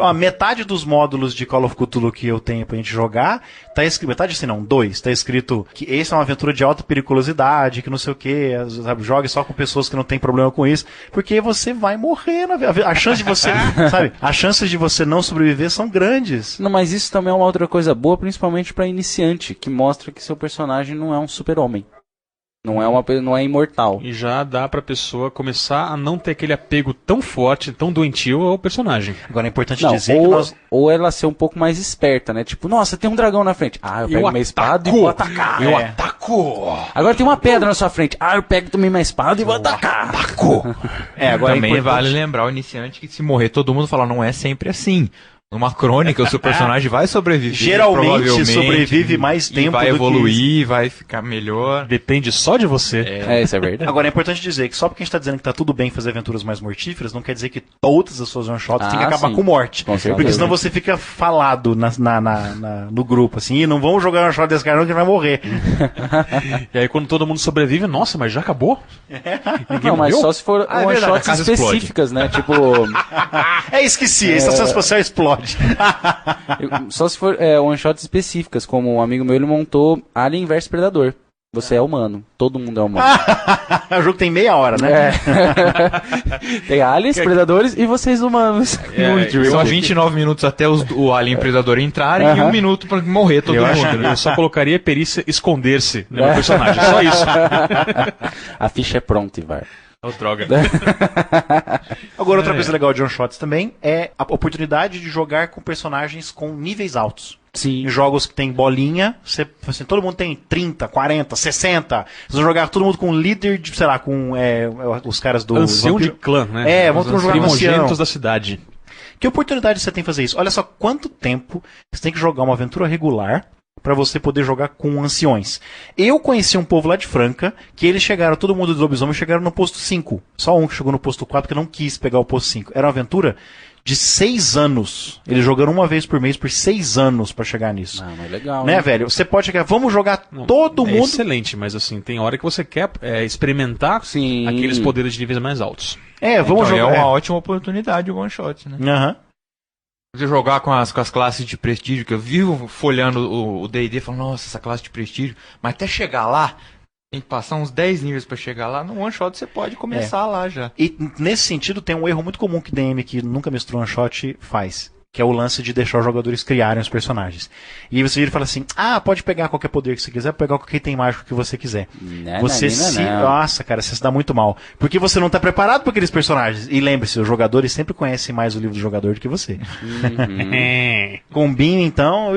A metade dos módulos de Call of Cthulhu que eu tenho pra gente jogar, tá escrito, metade assim não, 2, tá escrito que esse é uma aventura de alta periculosidade, que não sei o que, sabe, jogue só com pessoas que não tem problema com isso, porque você vai morrer, a chance de você, sabe, as chances de você não sobreviver são grandes. Não, mas isso também é uma outra coisa boa, principalmente pra iniciante, que mostra que seu personagem não é um super-homem. Não é imortal. E já dá pra pessoa começar a não ter aquele apego tão forte, tão doentio ao personagem. Agora é importante dizer que ou ela ser um pouco mais esperta, né? Tipo, nossa, tem um dragão na frente. Ah, eu pego minha espada e vou atacar. Eu ataco! Agora tem uma pedra na sua frente. Ah, eu pego também minha espada e vou atacar. Agora também vale lembrar o iniciante que se morrer todo mundo fala, não é sempre assim. Numa crônica, o seu personagem vai sobreviver. Geralmente sobrevive mais tempo vai evoluir, vai ficar melhor. Depende só de você. Isso é verdade. Agora é importante dizer que só porque a gente tá dizendo que tá tudo bem fazer aventuras mais mortíferas, não quer dizer que todas as suas one-shots têm que acabar com morte. Com certeza. Porque senão você fica falado no grupo, assim, e não vamos jogar one-shot desse cara não que ele vai morrer. E aí quando todo mundo sobrevive, nossa, mas já acabou? Não, mas só se for one-shots específicas, né? Tipo... esqueci, a estação espacial explode. Só se for one-shots específicas, como um amigo meu, ele montou Alien vs Predador. Você é humano, todo mundo é humano. O jogo tem meia hora, né? Tem aliens, predadores e vocês humanos. São 29 minutos até o alien predador entrarem e 1 minuto pra morrer todo mundo. Eu só colocaria perícia esconder-se no meu personagem, só isso. A ficha é pronta, Ivar. Oh, droga. Agora, outra coisa legal de one-shots também é a oportunidade de jogar com personagens com níveis altos. Sim. Em jogos que tem bolinha, assim, todo mundo tem 30, 40, 60. Vocês vão jogar todo mundo com líder de, sei lá, com os caras do... Ancião de clã, né? Vamos jogar com primogênitos da cidade. Que oportunidade você tem de fazer isso? Olha só quanto tempo você tem que jogar uma aventura regular para você poder jogar com anciões. Eu conheci um povo lá de Franca, que eles chegaram, todo mundo do lobisomem, chegaram no posto 5. Só um que chegou no posto 4, porque não quis pegar o posto 5. Era uma aventura de 6 anos. Eles jogaram uma vez por mês por 6 anos para chegar nisso. Ah, mas legal, né, velho? Você pode chegar, vamos jogar todo mundo... Excelente, mas assim, tem hora que você quer experimentar aqueles poderes de níveis mais altos. Vamos jogar... É uma ótima oportunidade o one shot, né? Aham. Você jogar com as classes de prestígio, que eu vivo folhando o D&D, falando, nossa, essa classe de prestígio, mas até chegar lá, tem que passar uns 10 níveis pra chegar lá, no one shot você pode começar lá já. E nesse sentido tem um erro muito comum que DM que nunca mestrou one shot faz, que é o lance de deixar os jogadores criarem os personagens. E aí você vira e fala assim, pode pegar qualquer poder que você quiser, pegar qualquer item mágico que você quiser. Nossa, cara, você se dá muito mal. Porque você não tá preparado para aqueles personagens. E lembre-se, os jogadores sempre conhecem mais o livro do jogador do que você. Combinho, então...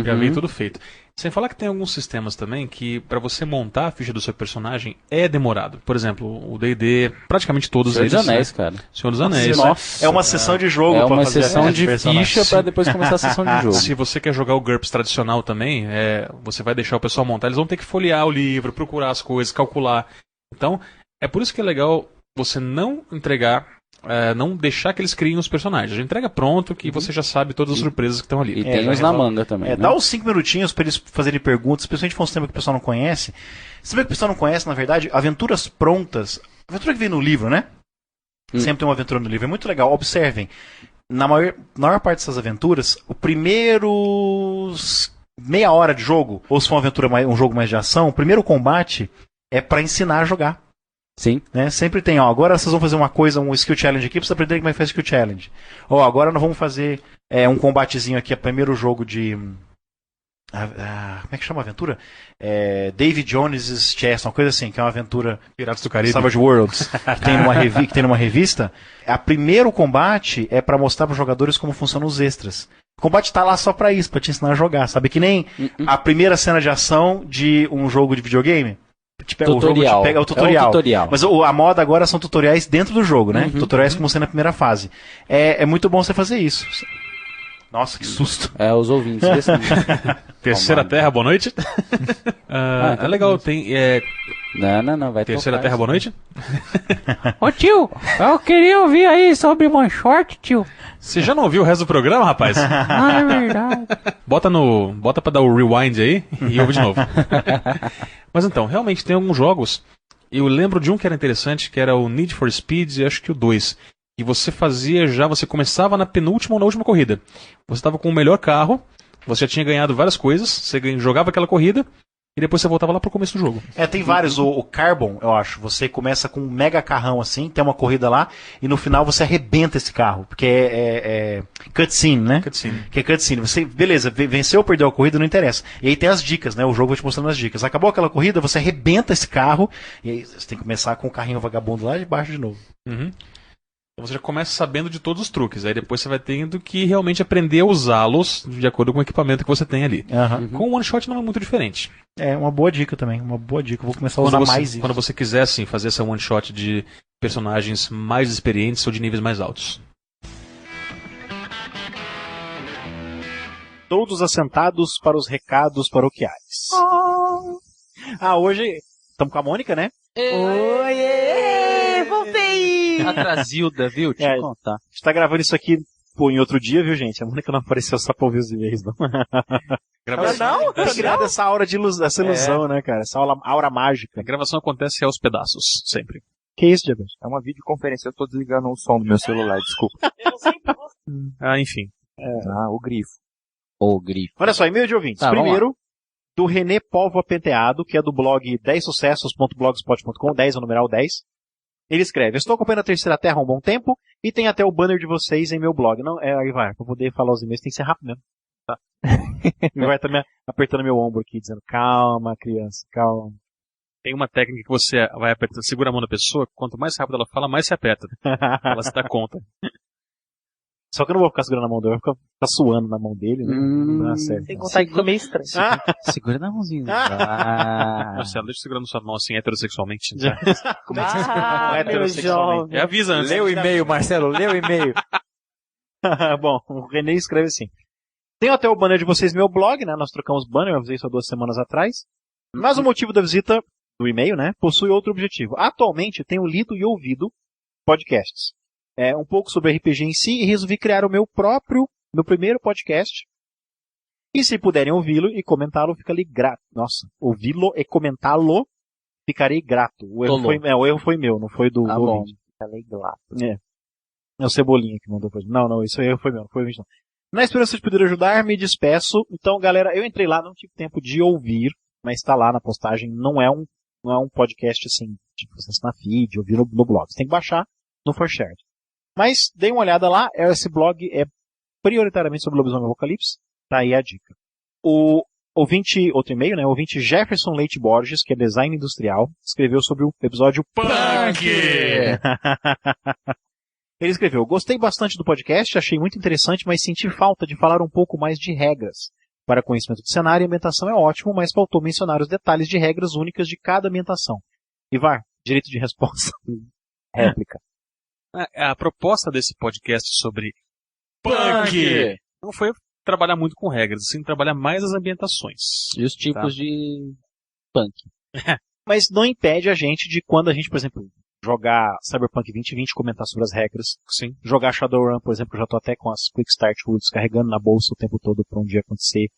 Já vem tudo feito. Sem falar que tem alguns sistemas também que, pra você montar a ficha do seu personagem, é demorado. Por exemplo, o D&D, praticamente todos Senhor eles. dos Anéis, né? cara. Senhor dos Anéis. Nossa. É uma sessão de jogo É pra uma fazer sessão a de personagem. ficha pra depois começar a sessão de jogo. Se você quer jogar o GURPS tradicional também, você vai deixar o pessoal montar, eles vão ter que folhear o livro, procurar as coisas, calcular. Então, é por isso que é legal você não entregar, não deixar que eles criem os personagens. Já entrega pronto, que você já sabe todas as surpresas que estão ali. E tem já os na resolve. manga também. né? Dá uns 5 minutinhos pra eles fazerem perguntas, especialmente se for um sistema que o pessoal não conhece. Se bem que o pessoal não conhece, na verdade, aventuras prontas. Aventura que vem no livro, né? Sempre tem uma aventura no livro. É muito legal. Observem. Na maior parte dessas aventuras, o primeiros meia hora de jogo, ou se for uma aventura um jogo mais de ação, o primeiro combate é pra ensinar a jogar. Sim. Né? Sempre tem, agora vocês vão fazer uma coisa, um skill challenge aqui, pra vocês aprenderem como é que faz skill challenge. Agora nós vamos fazer um combatezinho aqui, é o primeiro jogo de... como é que chama a aventura? David Jones' Chess, uma coisa assim, que é uma aventura Piratas do Caribe. Savage Worlds, que tem numa revista. A primeiro combate é pra mostrar pros jogadores como funcionam os extras. O combate tá lá só pra isso, pra te ensinar a jogar, sabe? Que nem a primeira cena de ação de um jogo de videogame. Tutorial. O jogo te pega o tutorial. É o tutorial. Mas a moda agora são tutoriais dentro do jogo, né? Tutoriais como sendo a primeira fase. É muito bom você fazer isso. Nossa, que susto. Os ouvintes desse Terceira Terra, boa noite. É legal, tem... Não, vai Terceira tocar Terra, isso. boa noite. Ô tio, eu queria ouvir aí sobre One Shot, tio. Você já não ouviu o resto do programa, rapaz? Ah, é verdade. Bota pra dar o rewind aí e ouve de novo. Mas então, realmente tem alguns jogos. Eu lembro de um que era interessante, que era o Need for Speed, e acho que o 2. E você você começava na penúltima ou na última corrida. Você estava com o melhor carro, você já tinha ganhado várias coisas, você jogava aquela corrida, e depois você voltava lá pro começo do jogo. Tem vários. O Carbon, eu acho. Você começa com um mega carrão assim, tem uma corrida lá, e no final você arrebenta esse carro. Porque é cutscene, né? Cutscene. Que é cutscene. Você, beleza, venceu ou perdeu a corrida, não interessa. E aí tem as dicas, né? O jogo vai te mostrando as dicas. Acabou aquela corrida, você arrebenta esse carro, e aí você tem que começar com o carrinho vagabundo lá de baixo de novo. Uhum. Então você já começa sabendo de todos os truques. Aí depois você vai tendo que realmente aprender a usá-los de acordo com o equipamento que você tem ali. Com o One Shot não é muito diferente. É uma boa dica também, uma boa dica. Eu vou começar a usar mais isso. Quando você quiser, assim, fazer essa One Shot de personagens mais experientes ou de níveis mais altos. Todos assentados para os recados paroquiais. Hoje estamos com a Mônica, né? Oiê, voltei! Atrasilda, viu? Te contar. A gente tá gravando isso aqui em outro dia, viu, gente? A Mônica não apareceu só pra ouvir os e-mails, não. Não? Tá criada essa aura de essa ilusão, né, cara? Essa aura mágica. A gravação acontece aos pedaços, sempre. Que isso, Diabetes? É uma videoconferência, eu tô desligando o som do meu celular, desculpa. Enfim. O grifo. O grifo. Olha só, e-mail de ouvintes. Tá, Primeiro, do René Póvoa Penteado, que é do blog 10sucessos.blogspot.com, 10 é o numeral 10. Ele escreve: estou acompanhando a Terceira Terra há um bom tempo e tem até o banner de vocês em meu blog. Não, Ivar, pra poder falar os e-mails tem que ser rápido mesmo. Tá. O Ivar tá me apertando meu ombro aqui, dizendo: calma, criança, calma. Tem uma técnica que você vai apertar, segura a mão da pessoa, quanto mais rápido ela fala, mais se aperta. Ela se dá conta. Só que eu não vou ficar segurando a mão dele, eu vou ficar suando na mão dele, né? Não, sério. Tem que contar que foi meio estranho. Segura na mãozinha. Marcelo, deixa eu segurando sua mão assim heterossexualmente. Como é que você meu jovem. Avisa antes. Lê o e-mail, Marcelo, lê o e-mail. Bom, o René escreve assim: tenho até o banner de vocês no meu blog, né? Nós trocamos banner, eu avisei isso há 2 semanas atrás. Mas o motivo da visita do e-mail, né? Possui outro objetivo. Atualmente tenho lido e ouvido podcasts. Um pouco sobre RPG em si e resolvi criar o meu primeiro podcast. E se puderem ouvi-lo e comentá-lo, ficarei grato. Nossa, ouvi-lo e comentá-lo, ficarei grato. O erro foi meu, não foi do ouvinte. Ficarei grato. É o Cebolinha que mandou pra gente. Não, isso aí foi meu, não foi o ouvinte não. Na esperança de poder ajudar, me despeço. Então, galera, eu entrei lá, não tive tempo de ouvir, mas está lá na postagem. Não é um podcast assim, tipo, você assinar feed, ouvir no blog. Você tem que baixar no ForShared. Mas dê uma olhada lá, esse blog é prioritariamente sobre o Lobisomem Apocalipse, tá aí a dica. O ouvinte, outro e-mail, né? O ouvinte Jefferson Leite Borges, que é design industrial, escreveu sobre o episódio Punk! Ele escreveu: gostei bastante do podcast, achei muito interessante, mas senti falta de falar um pouco mais de regras. Para conhecimento do cenário e ambientação é ótimo, mas faltou mencionar os detalhes de regras únicas de cada ambientação. Ivar, direito de resposta. Réplica. A proposta desse podcast sobre punk não foi trabalhar muito com regras, sim trabalhar mais as ambientações. E os tipos de punk. Mas não impede a gente de, quando a gente, por exemplo, jogar Cyberpunk 2020, comentar sobre as regras. Sim. Jogar Shadowrun, por exemplo, eu já tô até com as Quick Start Rules carregando na bolsa o tempo todo para um dia acontecer.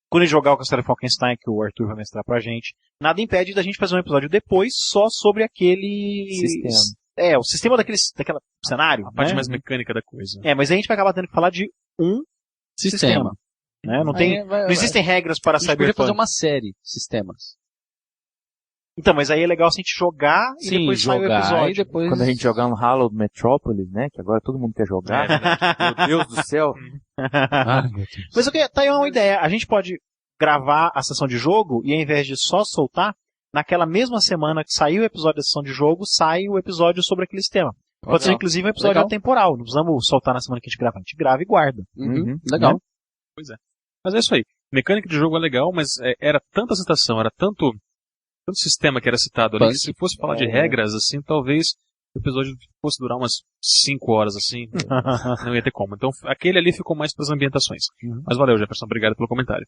Quando a gente jogar o Castelo Falkenstein, que o Arthur vai mestrar pra gente, nada impede da gente fazer um episódio depois só sobre aquele... sistema. O sistema daquele cenário. A parte né? mais mecânica da coisa. Mas aí a gente vai acabar tendo que falar de um sistema. Né? Não existem regras para A gente podia Cyberpunk. fazer uma série de sistemas. Então, mas aí é legal se a gente jogar e Sim, depois sair o jogar episódio. e depois... Quando a gente jogar no Hallowed Metropolis, né? Que agora todo mundo quer jogar. Meu Deus do céu. Ai, meu Deus. Mas tá aí uma ideia. A gente pode gravar a sessão de jogo e ao invés de só soltar, naquela mesma semana que saiu o episódio da sessão de jogo, sai o episódio sobre aquele sistema. Pode ser inclusive um episódio atemporal. Não precisamos soltar na semana que a gente grava. A gente grava e guarda. Legal. Né? Pois é. Mas é isso aí. Mecânica de jogo é legal, mas era tanta citação, era tanto sistema que era citado ali, que se fosse falar de regras, assim, talvez o episódio fosse durar umas 5 horas, assim, não ia ter como. Então, aquele ali ficou mais para as ambientações. Mas valeu, Jefferson, obrigado pelo comentário.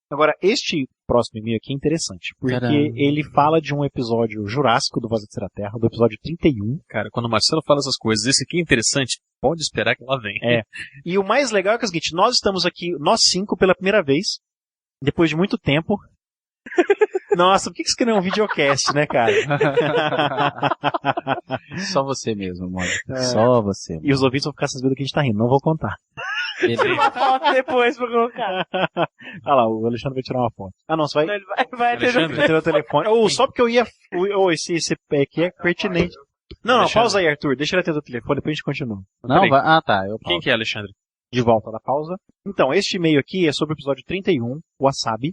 Agora, este próximo e-mail aqui é interessante, porque ele fala de um episódio jurássico do Voz da Terceira Terra, do episódio 31. Cara, quando o Marcelo fala essas coisas, esse aqui é interessante, pode esperar que ela vem. E o mais legal é que é o seguinte, nós estamos aqui, nós 5, pela primeira vez, depois de muito tempo. Nossa, por que você quer um videocast, né, cara? Só você mesmo, mano. Só você. E os ouvintes vão ficar sabendo que a gente tá rindo, não vou contar. Beleza. Uma foto depois pra colocar. Ah lá, o Alexandre vai tirar uma foto. Ah não, você vai... Ele vai ter Alexandre. ter o telefone. Só porque eu ia... esse aqui é pertinente. Não, Alexandre. pausa aí, Arthur. Deixa ele ter o telefone, depois a gente continua. Não, Peraí. vai... Ah, tá. Eu Quem que é, Alexandre? De volta da pausa. Então, este e-mail aqui é sobre o episódio 31, Wasabi.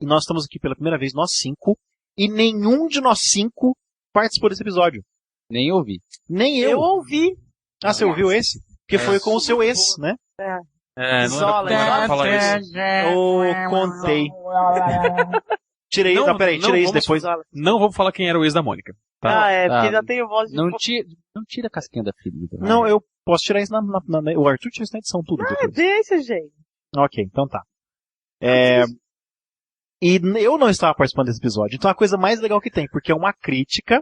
E nós estamos aqui pela primeira vez, nós 5. E nenhum de nós 5 participou desse episódio. Nem ouvi. Nem Eu eu. ouvi. Ah, você ouviu esse? Porque foi com o seu ex, né? Zola, não era pra falar isso. Eu contei. Tirei, não, peraí, tirei isso depois. Não vamos falar quem era o ex da Mônica. Tá? Porque Ah, já tenho voz de... Não tira a casquinha da ferida. né? Não, eu posso tirar isso o Arthur tira isso na edição tudo depois. Deixa, gente. Ok, então tá. E eu não estava participando desse episódio. Então é a coisa mais legal que tem, porque é uma crítica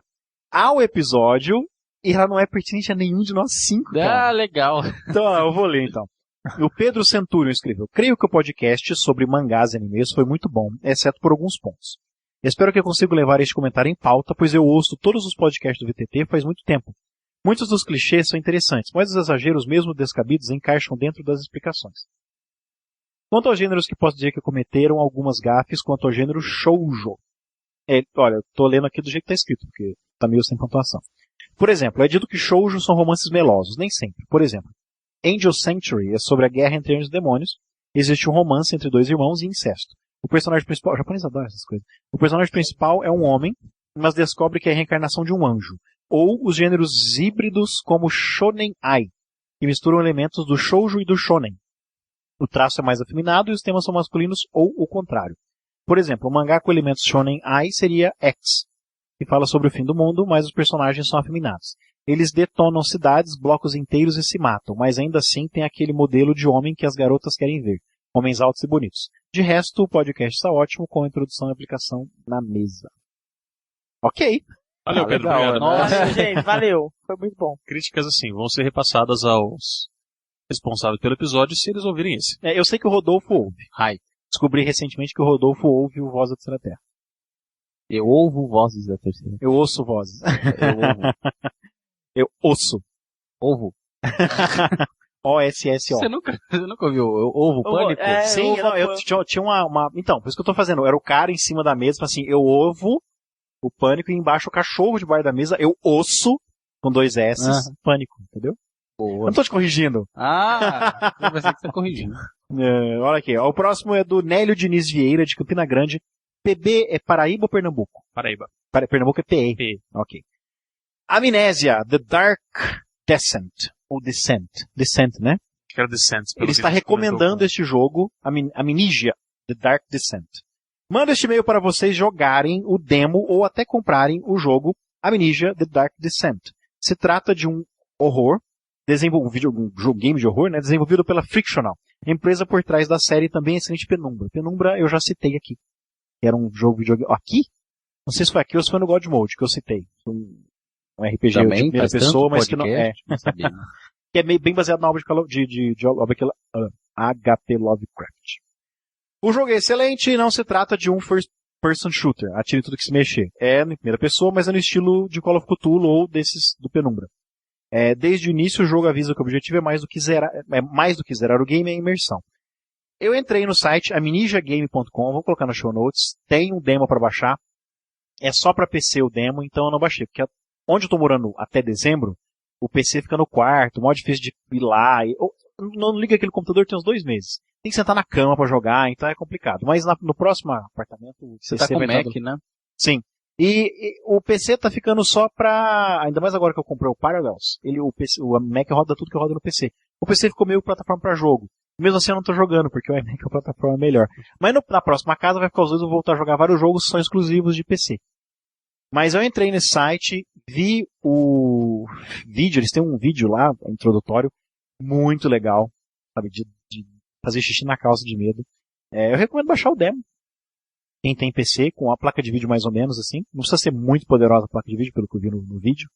ao episódio e ela não é pertinente a nenhum de nós 5, cara. Ah, legal. Então, eu vou ler então. O Pedro Centurion escreveu: creio que o podcast sobre mangás e animes foi muito bom, exceto por alguns pontos. Espero que eu consiga levar este comentário em pauta, pois eu ouço todos os podcasts do VTT faz muito tempo. Muitos dos clichês são interessantes, mas os exageros, mesmo descabidos, encaixam dentro das explicações. Quanto aos gêneros que posso dizer que cometeram algumas gafes quanto ao gênero shoujo. Olha, eu tô lendo aqui do jeito que tá escrito, porque tá meio sem pontuação. Por exemplo, é dito que shoujo são romances melosos, nem sempre. Por exemplo, Angel Sanctuary é sobre a guerra entre anjos e demônios. Existe um romance entre dois irmãos e incesto. O personagem principal... O japonês adora essas coisas. O personagem principal é um homem, mas descobre que é a reencarnação de um anjo. Ou os gêneros híbridos como Shonen Ai, que misturam elementos do shoujo e do shonen. O traço é mais afeminado e os temas são masculinos ou o contrário. Por exemplo, um mangá com elementos Shonen Ai seria X, que fala sobre o fim do mundo, mas os personagens são afeminados. Eles detonam cidades, blocos inteiros e se matam, mas ainda assim tem aquele modelo de homem que as garotas querem ver. Homens altos e bonitos. De resto, o podcast está ótimo com a introdução e aplicação na mesa. Ok. Valeu, Pedro. legal, Obrigado. Nossa, gente, valeu. Foi muito bom. Críticas, assim, vão ser repassadas aos responsáveis pelo episódio se eles ouvirem esse. Eu sei que o Rodolfo ouve. Ai. Descobri recentemente que o Rodolfo ouve o Voz da Terceira Terra. Eu ouvo vozes da terceira. Eu ouço vozes. Eu ouvo. Eu ouço. Ovo. O-S-S-O. Você nunca ouviu eu ouvo pânico? Sim, eu tinha uma... Então, por isso que eu tô fazendo. Era o cara em cima da mesa, assim, eu ovo o pânico e embaixo o cachorro debaixo da mesa, eu osso, com 2 S, pânico, entendeu? Eu não tô te corrigindo. Ah, eu pensei que você tá corrigindo. Olha aqui, ó, o próximo é do Nélio Diniz Vieira, de Campina Grande. PB é Paraíba ou Pernambuco? Paraíba. Pernambuco é PE. PE. Ok. Amnésia, The Dark Descent. Ou Descent, né? que era Descent. Ele está recomendando este jogo, Amnesia, The Dark Descent. Manda este e-mail para vocês jogarem o demo ou até comprarem o jogo Amnesia, The Dark Descent. Se trata de um horror, um jogo game de horror, né, desenvolvido pela Frictional, empresa por trás da série também excelente Penumbra. Penumbra eu já citei aqui. Era um jogo videogame. Aqui? Não sei se foi aqui ou se foi no God Mode que eu citei. Um RPG Também, de primeira pessoa, mas que não é. Não sabia. Que é bem baseado na obra de H.P. Lovecraft. O jogo é excelente e não se trata de um first-person shooter, atire tudo que se mexer. É em primeira pessoa, mas é no estilo de Call of Cthulhu ou desses do Penumbra. Desde o início o jogo avisa que o objetivo é mais do que zerar o game, é a imersão. Eu entrei no site amnesiagame.com, vou colocar no show notes, tem um demo para baixar, é só para PC o demo, então eu não baixei, porque onde eu tô morando até dezembro, o PC fica no quarto, mó difícil de ir lá, não liga aquele computador tem uns 2 meses. Tem que sentar na cama para jogar, então é complicado. Mas no próximo apartamento, o Você PC tá com vai Mac, né? Sim. E o PC tá ficando só pra... Ainda mais agora que eu comprei o Parallels. O Mac roda tudo que roda no PC. O PC ficou meio plataforma pra jogo. Mesmo assim eu não tô jogando, porque o iMac é a plataforma melhor. Mas na próxima casa vai ficar os dois, eu vou voltar a jogar vários jogos que são exclusivos de PC. Mas eu entrei nesse site, vi o vídeo, eles têm um vídeo lá, introdutório, muito legal, sabe, de fazer xixi na calça de medo. Eu recomendo baixar o demo. Quem tem PC, com a placa de vídeo mais ou menos assim. Não precisa ser muito poderosa a placa de vídeo, pelo que eu vi no vídeo.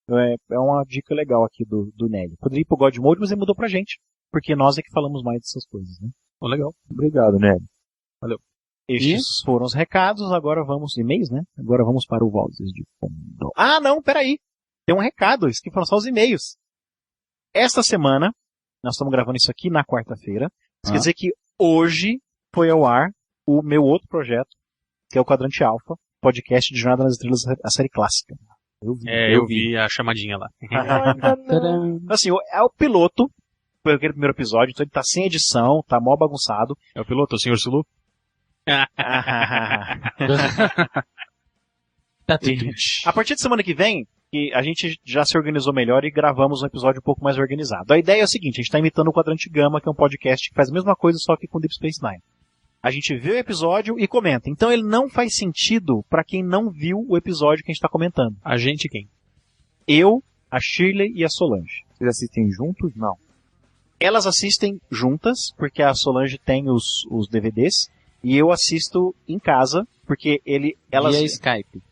É uma dica legal aqui do Nelly. Poderia ir pro God Mode, mas ele mudou pra gente. Porque nós é que falamos mais dessas coisas, né? Legal. Obrigado, Nelly. Valeu. Estes foram os recados, agora vamos... E-mails, né? Agora vamos para o Vozes de Fundo. Ah, não, peraí. Tem um recado, isso que foram só os e-mails. Esta semana, nós estamos gravando isso aqui na quarta-feira. Isso quer dizer que hoje foi ao ar o meu outro projeto, que é o Quadrante Alpha, podcast de Jornada nas Estrelas, a série clássica. Eu vi a chamadinha lá. Assim, é o piloto, foi aquele primeiro episódio, então ele tá sem edição, tá mó bagunçado. É o piloto, o Sr. Sulu? A partir de semana que vem, que a gente já se organizou melhor e gravamos um episódio um pouco mais organizado. A ideia é o seguinte, a gente tá imitando o Quadrante Gama, que é um podcast que faz a mesma coisa, só que com Deep Space Nine. A gente vê o episódio e comenta. Então ele não faz sentido para quem não viu o episódio que a gente tá comentando. A gente quem? Eu, a Shirley e a Solange. Vocês assistem juntos? Não. Elas assistem juntas, porque a Solange tem os DVDs, e eu assisto em casa, porque elas... Via Skype.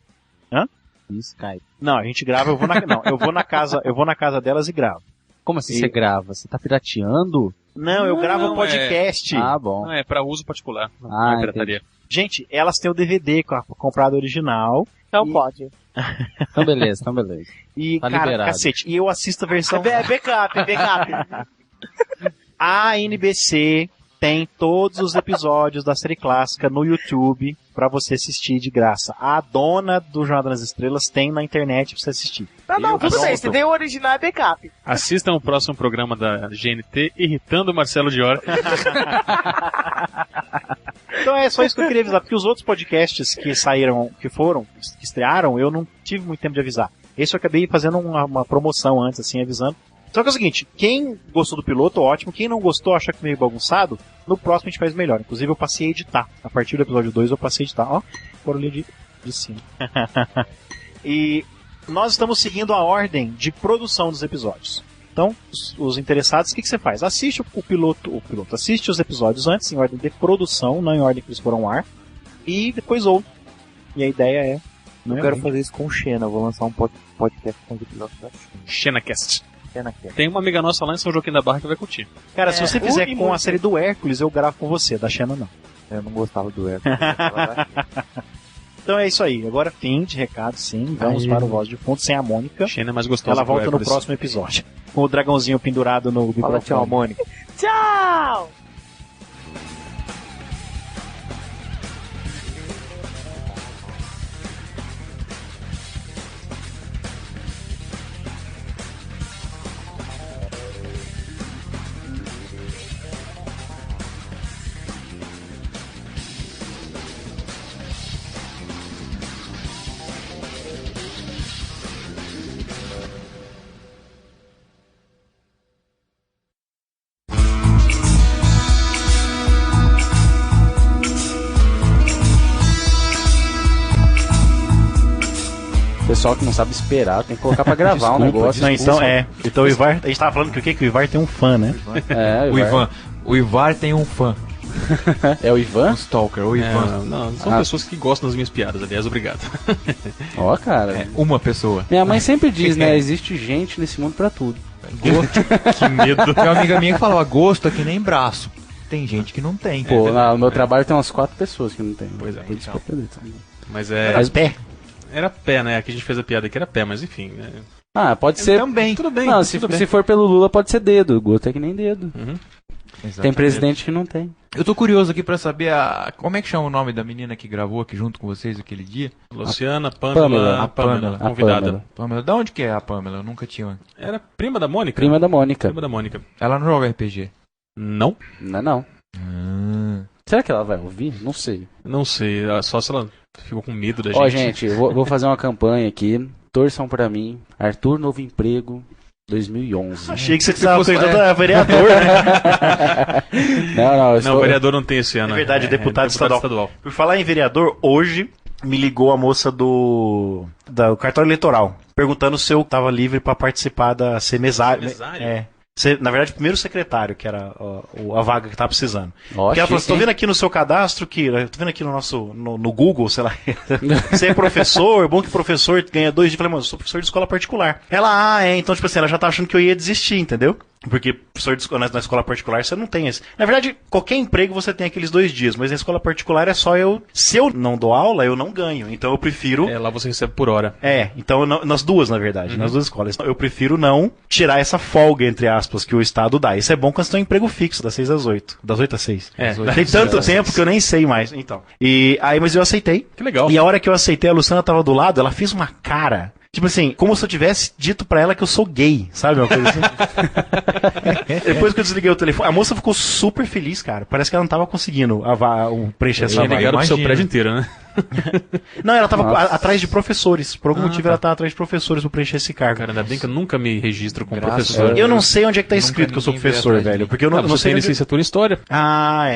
Hã? Via Skype. Não, a gente grava, eu vou na casa delas e gravo. Como assim você grava? Você tá pirateando? Não, eu gravo podcast. Ah, bom. Não, é pra uso particular. Não Ah, é pirataria. Gente, elas têm o DVD comprado original. Não pode. Então beleza. E, Tá cara, liberado. cacete. E eu assisto a versão... Backup. A NBC tem todos os episódios da série clássica no YouTube pra você assistir de graça. A dona do Jornada nas Estrelas tem na internet pra você assistir. Não, tudo bem. Se tem o original, é backup. Assistam o próximo programa da GNT, Irritando o Marcelo Dior. Então é só isso que eu queria avisar, porque os outros podcasts que estrearam, eu não tive muito tempo de avisar. Esse eu acabei fazendo uma promoção antes, assim, avisando. Só que é o seguinte, quem gostou do piloto, ótimo. Quem não gostou, acha que meio bagunçado, no próximo a gente faz melhor. Inclusive eu passei a editar. A partir do episódio 2 eu passei a editar. Ó, barulho de cima. E nós estamos seguindo a ordem de produção dos episódios. Então, os interessados, o que você faz? Assiste o piloto, assiste os episódios antes, em ordem de produção, não em ordem que eles foram ao ar, e depois ouve. E a ideia é... Eu quero fazer isso com o Xena, eu vou lançar um podcast com os episódios da XenaCast. Xenacast. Tem uma amiga nossa lá em São Joaquim da Barra que vai curtir. Cara, se você fizer com a série do Hércules, eu gravo com você, da Xena não. Eu não gostava do Hércules. Então é isso aí. Agora fim de recado, sim. Vamos para o Voz de Fundo sem a Mônica. Xena é mais gostosa. Ela que o volta no Hércules. próximo episódio. Com o dragãozinho pendurado no Fala tchau, microfone. Mônica. Tchau! pessoal que não sabe esperar, tem que colocar pra gravar um negócio. Não, então o Ivar, a gente tava falando que o que? Que o Ivar tem um fã, né? É, O Ivar tem um fã. É o Ivan? Um stalker, o Ivan. Não, são pessoas que gostam das minhas piadas, aliás, obrigado. Ó, cara. Uma pessoa. Minha mãe sempre diz, né? Existe gente nesse mundo pra tudo. Que medo. Tem uma amiga minha que falava, gosto é que nem braço. Tem gente que não tem. Pô, no meu trabalho tem umas 4 pessoas que não tem. Pois é, Por isso que eu acredito. Mas Mas pé. Era pé, né? Aqui a gente fez a piada que era pé, mas enfim. Né? Ah, pode ser. Também. Tudo bem. Não, tudo bem. se for pelo Lula, pode ser dedo. Gosto é que nem dedo. Tem Exatamente. presidente que não tem. Eu tô curioso aqui pra saber como é que chama o nome da menina que gravou aqui junto com vocês aquele dia? Luciana, Pamela. Pamela, A convidada. Pamela. Pamela. Da onde que é a Pamela? Eu nunca tinha. Era prima da Mônica? Prima da Mônica. Prima da Mônica. Ela não joga RPG. Não? Não é não. Será que ela vai ouvir? Não sei. Não sei, só se ela ficou com medo da Ó, gente. gente, eu vou fazer uma campanha aqui. Torçam pra mim. Arthur Novo Emprego 2011. Achei que você estava perguntando a vereador, né? Não, Não, o vereador não tem esse ano. É verdade, deputado estadual. Por falar em vereador, hoje me ligou a moça do cartório eleitoral, perguntando se eu estava livre para participar da ser mesário. Mesário? É. Na verdade, primeiro secretário, que era a vaga que tava precisando. Ó, Porque ela falou, chique, tô vendo aqui no seu cadastro, que tô vendo aqui no Google, sei lá, você é professor, bom que professor ganha 2 dias. Eu falei, mano, eu sou professor de escola particular. Ela, então, tipo assim, ela já tá achando que eu ia desistir, entendeu? Porque professor na escola particular você não tem esse. Na verdade, qualquer emprego você tem aqueles 2 dias, mas na escola particular é só se eu não dou aula, eu não ganho. Então eu prefiro... Lá você recebe por hora. Então nas duas, na verdade, nas duas escolas. Eu prefiro não tirar essa folga, entre aspas, que o Estado dá. Isso é bom quando você tem um emprego fixo, das 6 às 8. Das 8 às 6. Tem tanto tempo que eu nem sei mais. Então. Mas eu aceitei. Que legal. E a hora que eu aceitei, a Luciana tava do lado, ela fez uma cara... Tipo assim, como se eu tivesse dito pra ela que eu sou gay, sabe? Uma coisa assim. Depois que eu desliguei o telefone, a moça ficou super feliz, cara. Parece que ela não tava conseguindo preencher essa vaga. Negaram pro seu prédio inteiro, né? Não, ela tava atrás de professores. Por algum motivo ela tava atrás de professores pra preencher esse cargo. Cara, ainda bem que eu nunca me registro como Graças professor. a Deus. Eu não sei onde é que tá Nunca escrito que eu sou ninguém veio professor, atrás de velho. mim. Porque eu não Você sei tem onde... licenciatura em História.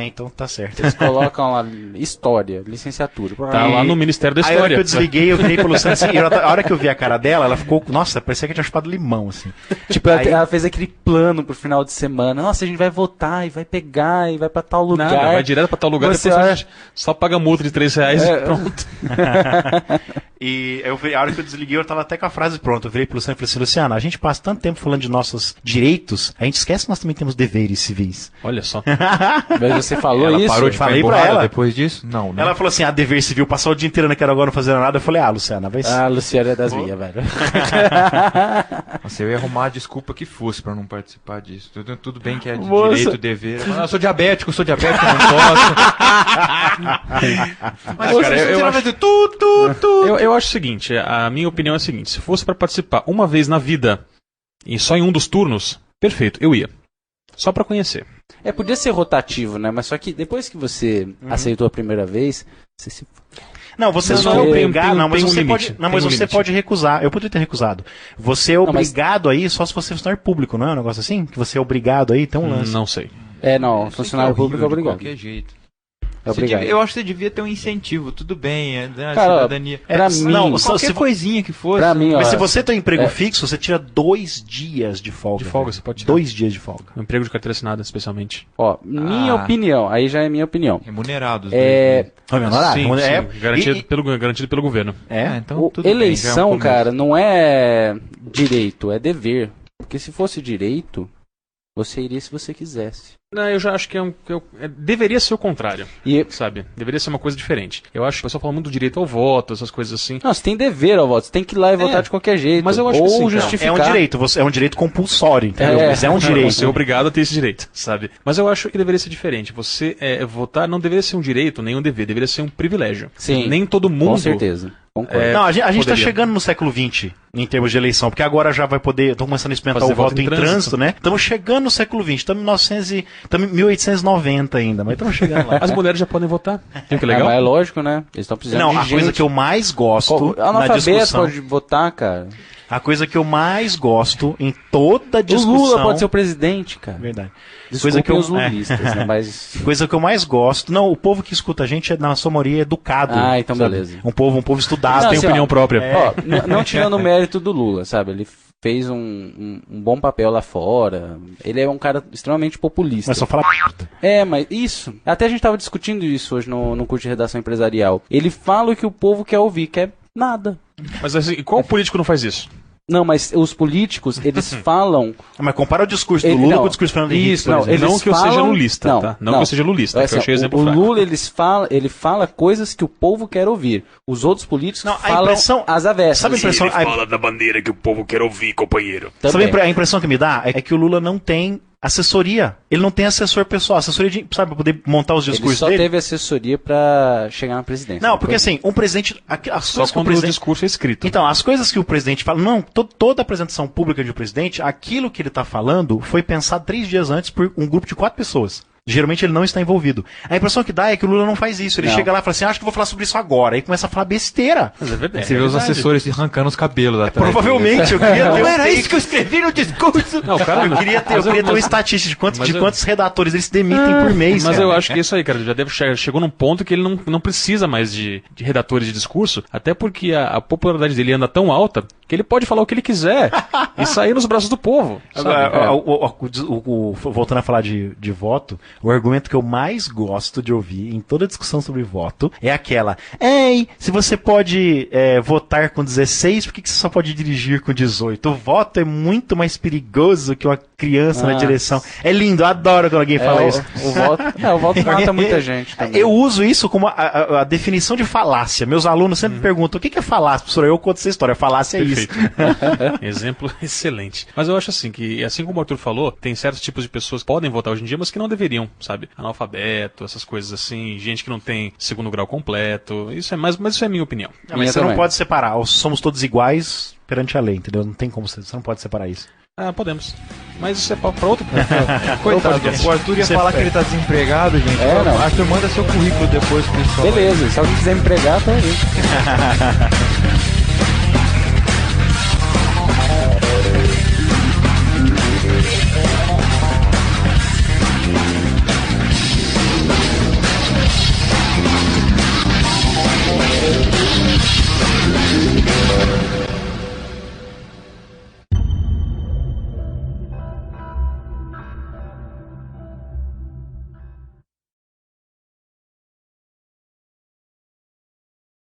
Então tá certo. Eles colocam lá história, licenciatura. Tá lá no Ministério da Aí a hora História. que eu desliguei, eu virei pro Luciano assim, a hora que eu vi a cara dela, ela ficou, nossa, parecia que eu tinha chupado limão, assim. Tipo, ela fez aquele plano pro final de semana. Nossa, a gente vai votar e vai pegar e vai pra tal lugar. Nada, vai direto pra tal lugar, Você depois acha- só paga multa de R$3 e pronto. E a hora que eu desliguei, eu tava até com a frase pronta. Eu virei pro Luciano e falei assim, Luciano, a gente passa tanto tempo falando de nossos direitos, a gente esquece que nós também temos deveres civis. Olha só. Mas você falou Ela isso? parou de ficar Falei pra emburrada ela. depois disso? Não, né? Ela falou assim, dever civil, passar o dia inteiro naquela agora não fazendo nada. Eu falei, Luciana, vai ser. Ah, Luciana é das minhas, velho. Nossa, eu ia arrumar a desculpa que fosse pra não participar disso. Tudo bem que é de Moça. direito, dever. Mas eu sou diabético, eu não posso. Mas cara, eu acho- tudo. Eu acho o seguinte, a minha opinião é a seguinte, se fosse pra participar uma vez na vida, e só em um dos turnos, perfeito, eu ia. Só pra conhecer. Podia ser rotativo, né? Mas só que depois que você aceitou a primeira vez, você se... Não, você Não, não é tem- obrigado, tem- não, mas tem um você limite, pode. Não, mas tem um você limite. pode recusar. Eu poderia ter recusado. Você é Não, mas- obrigado aí só se você é funcionário público, não é um negócio assim? Que você é obrigado aí, tem um lance. Não sei. Não, funcionário público é De obrigado. qualquer jeito. É obrigado. Eu acho que você devia ter um incentivo, tudo bem, a Cara, cidadania. pra mim, não, Qualquer coisinha que fosse. pra mim, ó, Mas se você tem um emprego É. fixo, você tira 2 dias de folga. De folga, velho. você pode tirar. 2 dias de folga. Um emprego de carteira assinada, especialmente. ó, minha Ah. opinião, aí já é minha opinião. Remunerados. Vai menor? Sim, É, sim, garantido pelo governo. Então tudo bem, já é um Eleição, começo. cara, não é direito, é dever. Porque se fosse direito, você iria se você quisesse. Não, eu já acho que deveria ser o contrário, E sabe? Deveria ser uma coisa diferente. Eu acho que o pessoal fala muito do direito ao voto, essas coisas assim. não, você tem dever ao voto, você tem que ir lá e votar de qualquer jeito. mas eu acho ou que sim, cara. justificar. É um direito, é um direito compulsório, entendeu? Mas é um direito. Você é obrigado a ter esse direito, sabe? Mas eu acho que deveria ser diferente. Você votar não deveria ser um direito, nem um dever, deveria ser um privilégio. Sim. Nem todo mundo. Com certeza. Concordo. É, Não, a gente tá poderia. chegando no século XX em termos de eleição, porque agora já vai poder. Estão começando a experimentar Fazer o voto voto em em trânsito, trânsito, né? Estamos chegando no século XX, estamos em 1890 ainda, mas estamos chegando lá. As mulheres já podem votar. Viu que Mas legal? é lógico, né? Eles estão precisando Não, de a gente. coisa que eu mais gosto na Analfabeto discussão. pode votar, cara. A coisa que eu mais gosto em toda discussão... O Lula pode ser o presidente, cara. Verdade. Desculpem os lulistas, né? Mas... Coisa que eu mais gosto... Não, o povo que escuta a gente, na sua maioria, é educado. Ah, então sabe? beleza. Um povo estudado. Não, Tem assim, opinião ó, própria. Ó, não tirando o mérito do Lula, sabe? Ele fez um bom papel lá fora. Ele é um cara extremamente populista. Mas só fala p***. Mas isso. Até a gente tava discutindo isso hoje no curso de redação empresarial. Ele fala o que o povo quer ouvir, que é nada. Mas assim, qual político não faz isso? Não, mas os políticos, eles falam... Mas compara o discurso do Lula com o discurso do Fernando Henrique, por exemplo. eles Não que eu seja lulista, tá? Não que eu seja lulista, Assim, que eu achei exemplo o fraco. Lula, ele fala coisas que o povo quer ouvir. Os outros políticos Não, a falam impressão- as avessas. sabe a impressão- Ele fala da bandeira que o povo quer ouvir, companheiro. Sabe Também. a impressão que me dá? É que o Lula não tem assessoria. Ele não tem assessor pessoal. Assessoria de, sabe, pra poder montar os Ele discursos só dele. teve assessoria pra chegar na presidência. Não, porque assim, um presidente... As Só coisas que o quando o presidente... discurso é escrito. Então, as coisas que o presidente fala... Não, toda a apresentação pública de um presidente, aquilo que ele está falando foi pensado 3 dias antes por um grupo de 4 pessoas. Geralmente ele não está envolvido. A impressão que dá é que o Lula não faz isso. Ele Não. chega lá e fala assim, acho que vou falar sobre isso agora. Aí começa a falar besteira. Mas é verdade. Você vê os assessores se arrancando os cabelos atrás. Provavelmente, eu queria ter Não um era take- isso que eu escrevi no discurso. Não, cara, Eu queria ter uma estatística de quantos, mas de eu- quantos redatores eles demitem por mês. Mas cara. eu acho que isso aí, cara, já chegou num ponto que ele não precisa mais de redatores de discurso, até porque a popularidade dele anda tão alta que ele pode falar o que ele quiser e sair nos braços do povo. sabe? Agora, voltando a falar de voto, o argumento que eu mais gosto de ouvir em toda discussão sobre voto é aquela: ei, se você pode votar com 16, por que você só pode dirigir com 18? O voto é muito mais perigoso que uma criança na Ah. direção. É lindo, eu adoro quando alguém fala isso. O voto mata muita gente também. Eu uso isso como a definição de falácia. Meus alunos sempre perguntam: o que é falácia, professor? Eu conto essa história. Falácia é isso. Exemplo excelente. Mas eu acho assim que, assim como o Arthur falou, tem certos tipos de pessoas que podem votar hoje em dia, mas que não deveriam, sabe? Analfabeto, essas coisas assim, gente que não tem segundo grau completo. Isso é mas isso é minha opinião. Não, Minha mas você não também. pode separar. Somos todos iguais perante a lei, entendeu? Não tem como você não pode separar isso. Ah, podemos. Mas isso é pra outro. Coitado, o Arthur ia Você falar é- que ele tá desempregado, gente. É, não. Arthur, manda seu currículo depois pro pessoal. Beleza, se alguém quiser me empregar, tá aí.